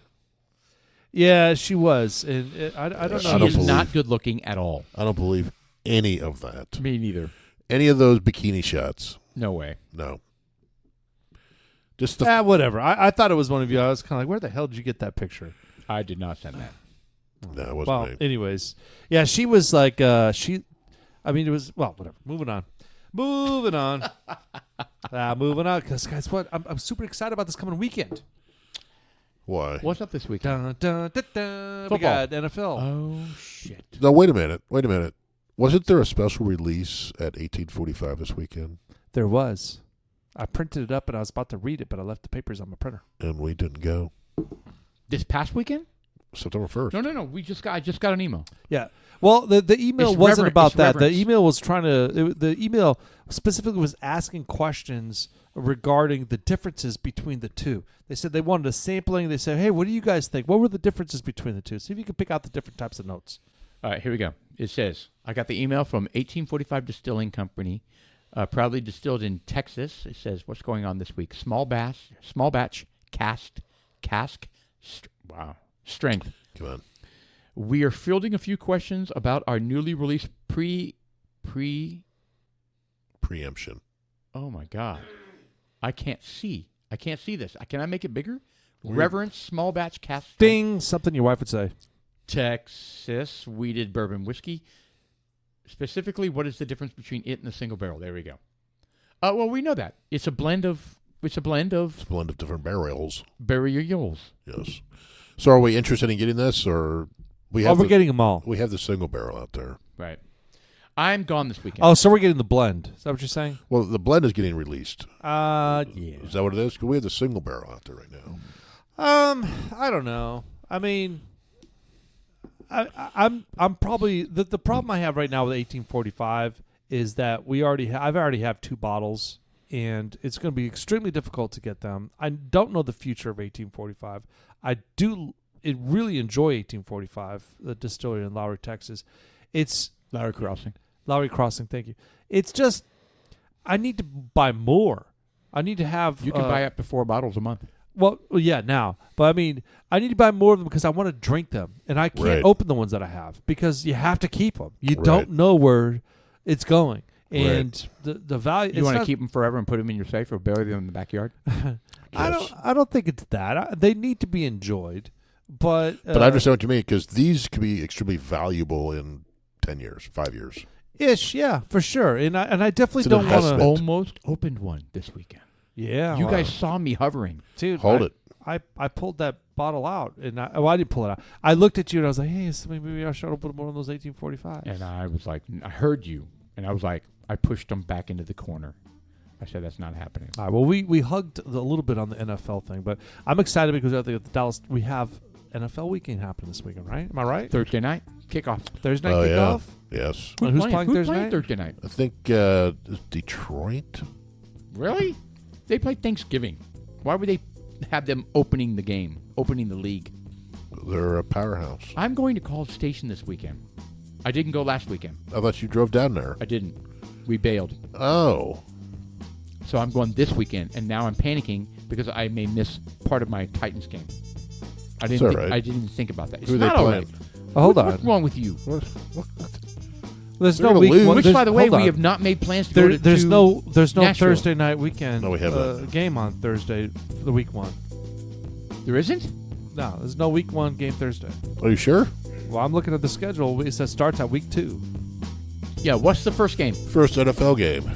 Yeah, she was. And I don't know. She is not good looking at all. I don't believe any of that. Me neither. Any of those bikini shots? No way. No. Just the whatever. I thought it was one of you. I was kind of like, where the hell did you get that picture? I did not send that. No, it wasn't me. Anyways. Yeah, she was like, it was, whatever. Moving on. Moving on, because guys, what? I'm super excited about this coming weekend. Why? What's up this Dun, weekend? dun, dun, dun. We Football. got NFL. Oh, shit. No, wait a minute. Wasn't there a special release at 1845 this weekend? There was. I printed it up and I was about to read it, but I left the papers on my printer. And we didn't go. This past weekend? September 1st. No. I just got an email. Yeah. Well, the email It's wasn't about that. reverence. The email was the email specifically was asking questions regarding the differences between the two. They said they wanted a sampling. They said, hey, what do you guys think? What were the differences between the two? See if you can pick out the different types of notes. All right, here we go. It says, I got the email from 1845 Distilling Company, proudly distilled in Texas. It says, what's going on this week? Small batch, cask, strength. Come on. We are fielding a few questions about our newly released preemption. Oh, my God. I can't see this. Can I make it bigger? Weird. Reverence small batch cask. Ding, something your wife would say. Texas weeded bourbon whiskey. Specifically, what is the difference between it and the single barrel? There we go. Well, we know that. It's a blend of different barrels. Barrels. Yes. So are we interested in getting this, or we're getting them all. We have the single barrel out there. Right. I'm gone this weekend. Oh, so we're getting the blend. Is that what you're saying? Well, the blend is getting released. Yeah. Is that what it is? 'Cause we have the single barrel out there right now. I don't know. I mean, I'm probably the problem I have right now with 1845 is that I've already have 2 bottles, and it's going to be extremely difficult to get them. I don't know the future of 1845. I do really enjoy 1845, the distillery in Lowry, Texas. It's Lowry Crossing. Thank you. It's just I need to buy more. I need to have. You can buy up to 4 bottles a month. Well, yeah, now. But I mean, I need to buy more of them because I want to drink them, and I can't open the ones that I have because you have to keep them. You don't know where it's going, and the value. You want to keep them forever and put them in your safe or bury them in the backyard? I don't think it's that. They need to be enjoyed, but I understand what you mean because these could be extremely valuable in 10 years, 5 years. Ish, yeah, for sure. And I definitely don't want to. Almost opened one this weekend. Yeah, you guys saw me hovering, dude. Hold it. I pulled that bottle out, and I didn't pull it out. I looked at you and I was like, "Hey, maybe I should open more of those 1845s." And I was like, I heard you, and I was like, I pushed them back into the corner. I said, "That's not happening." All right. Well, we hugged a little bit on the NFL thing, but I'm excited because I think at the Dallas we have NFL weekend happening this weekend, right? Am I right? Thursday night kickoff. Thursday night kickoff. Yeah. Yes. Who's playing Thursday night? I think Detroit. Really? They play Thanksgiving. Why would they have them opening the league? They're a powerhouse. I'm going to College Station this weekend. I didn't go last weekend. I thought you drove down there. I didn't. We bailed. Oh. So I'm going this weekend, and now I'm panicking because I may miss part of my Titans game. I didn't even think about that. It's Who are not they all playing? right. Hold on. What's wrong with you? There's They're no gonna week lose. one. Which, by the way, we have not made plans to go to There's no Nashville. Thursday night weekend No, we haven't. game on Thursday for the week one. There isn't? No, there's no week one game Thursday. Are you sure? Well, I'm looking at the schedule. It says starts at week 2. Yeah, what's the first game? First NFL game.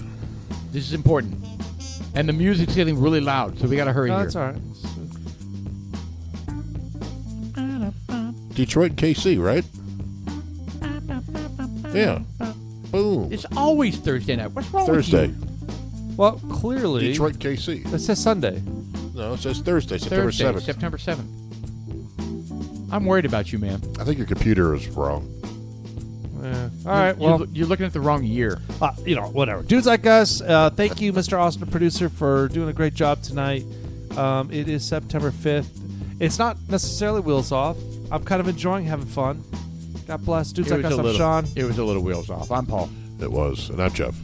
This is important. And the music's getting really loud, so we got to hurry No, here. that's all right. Detroit and KC, right? Yeah. Boom. It's always Thursday night. What's wrong Thursday. with you? Well, clearly. Detroit KC. It says Sunday. No, it says Thursday, September 7th. September 7th. I'm worried about you, man. I think your computer is wrong. All right, well. You're looking at the wrong year. Whatever. Dudes like us, thank you, Mr. Austin, producer, for doing a great job tonight. It is September 5th. It's not necessarily wheels off. I'm kind of enjoying having fun. God bless. Dudes like us, I'm Sean. It was a little wheels off. I'm Paul. It was. And I'm Jeff.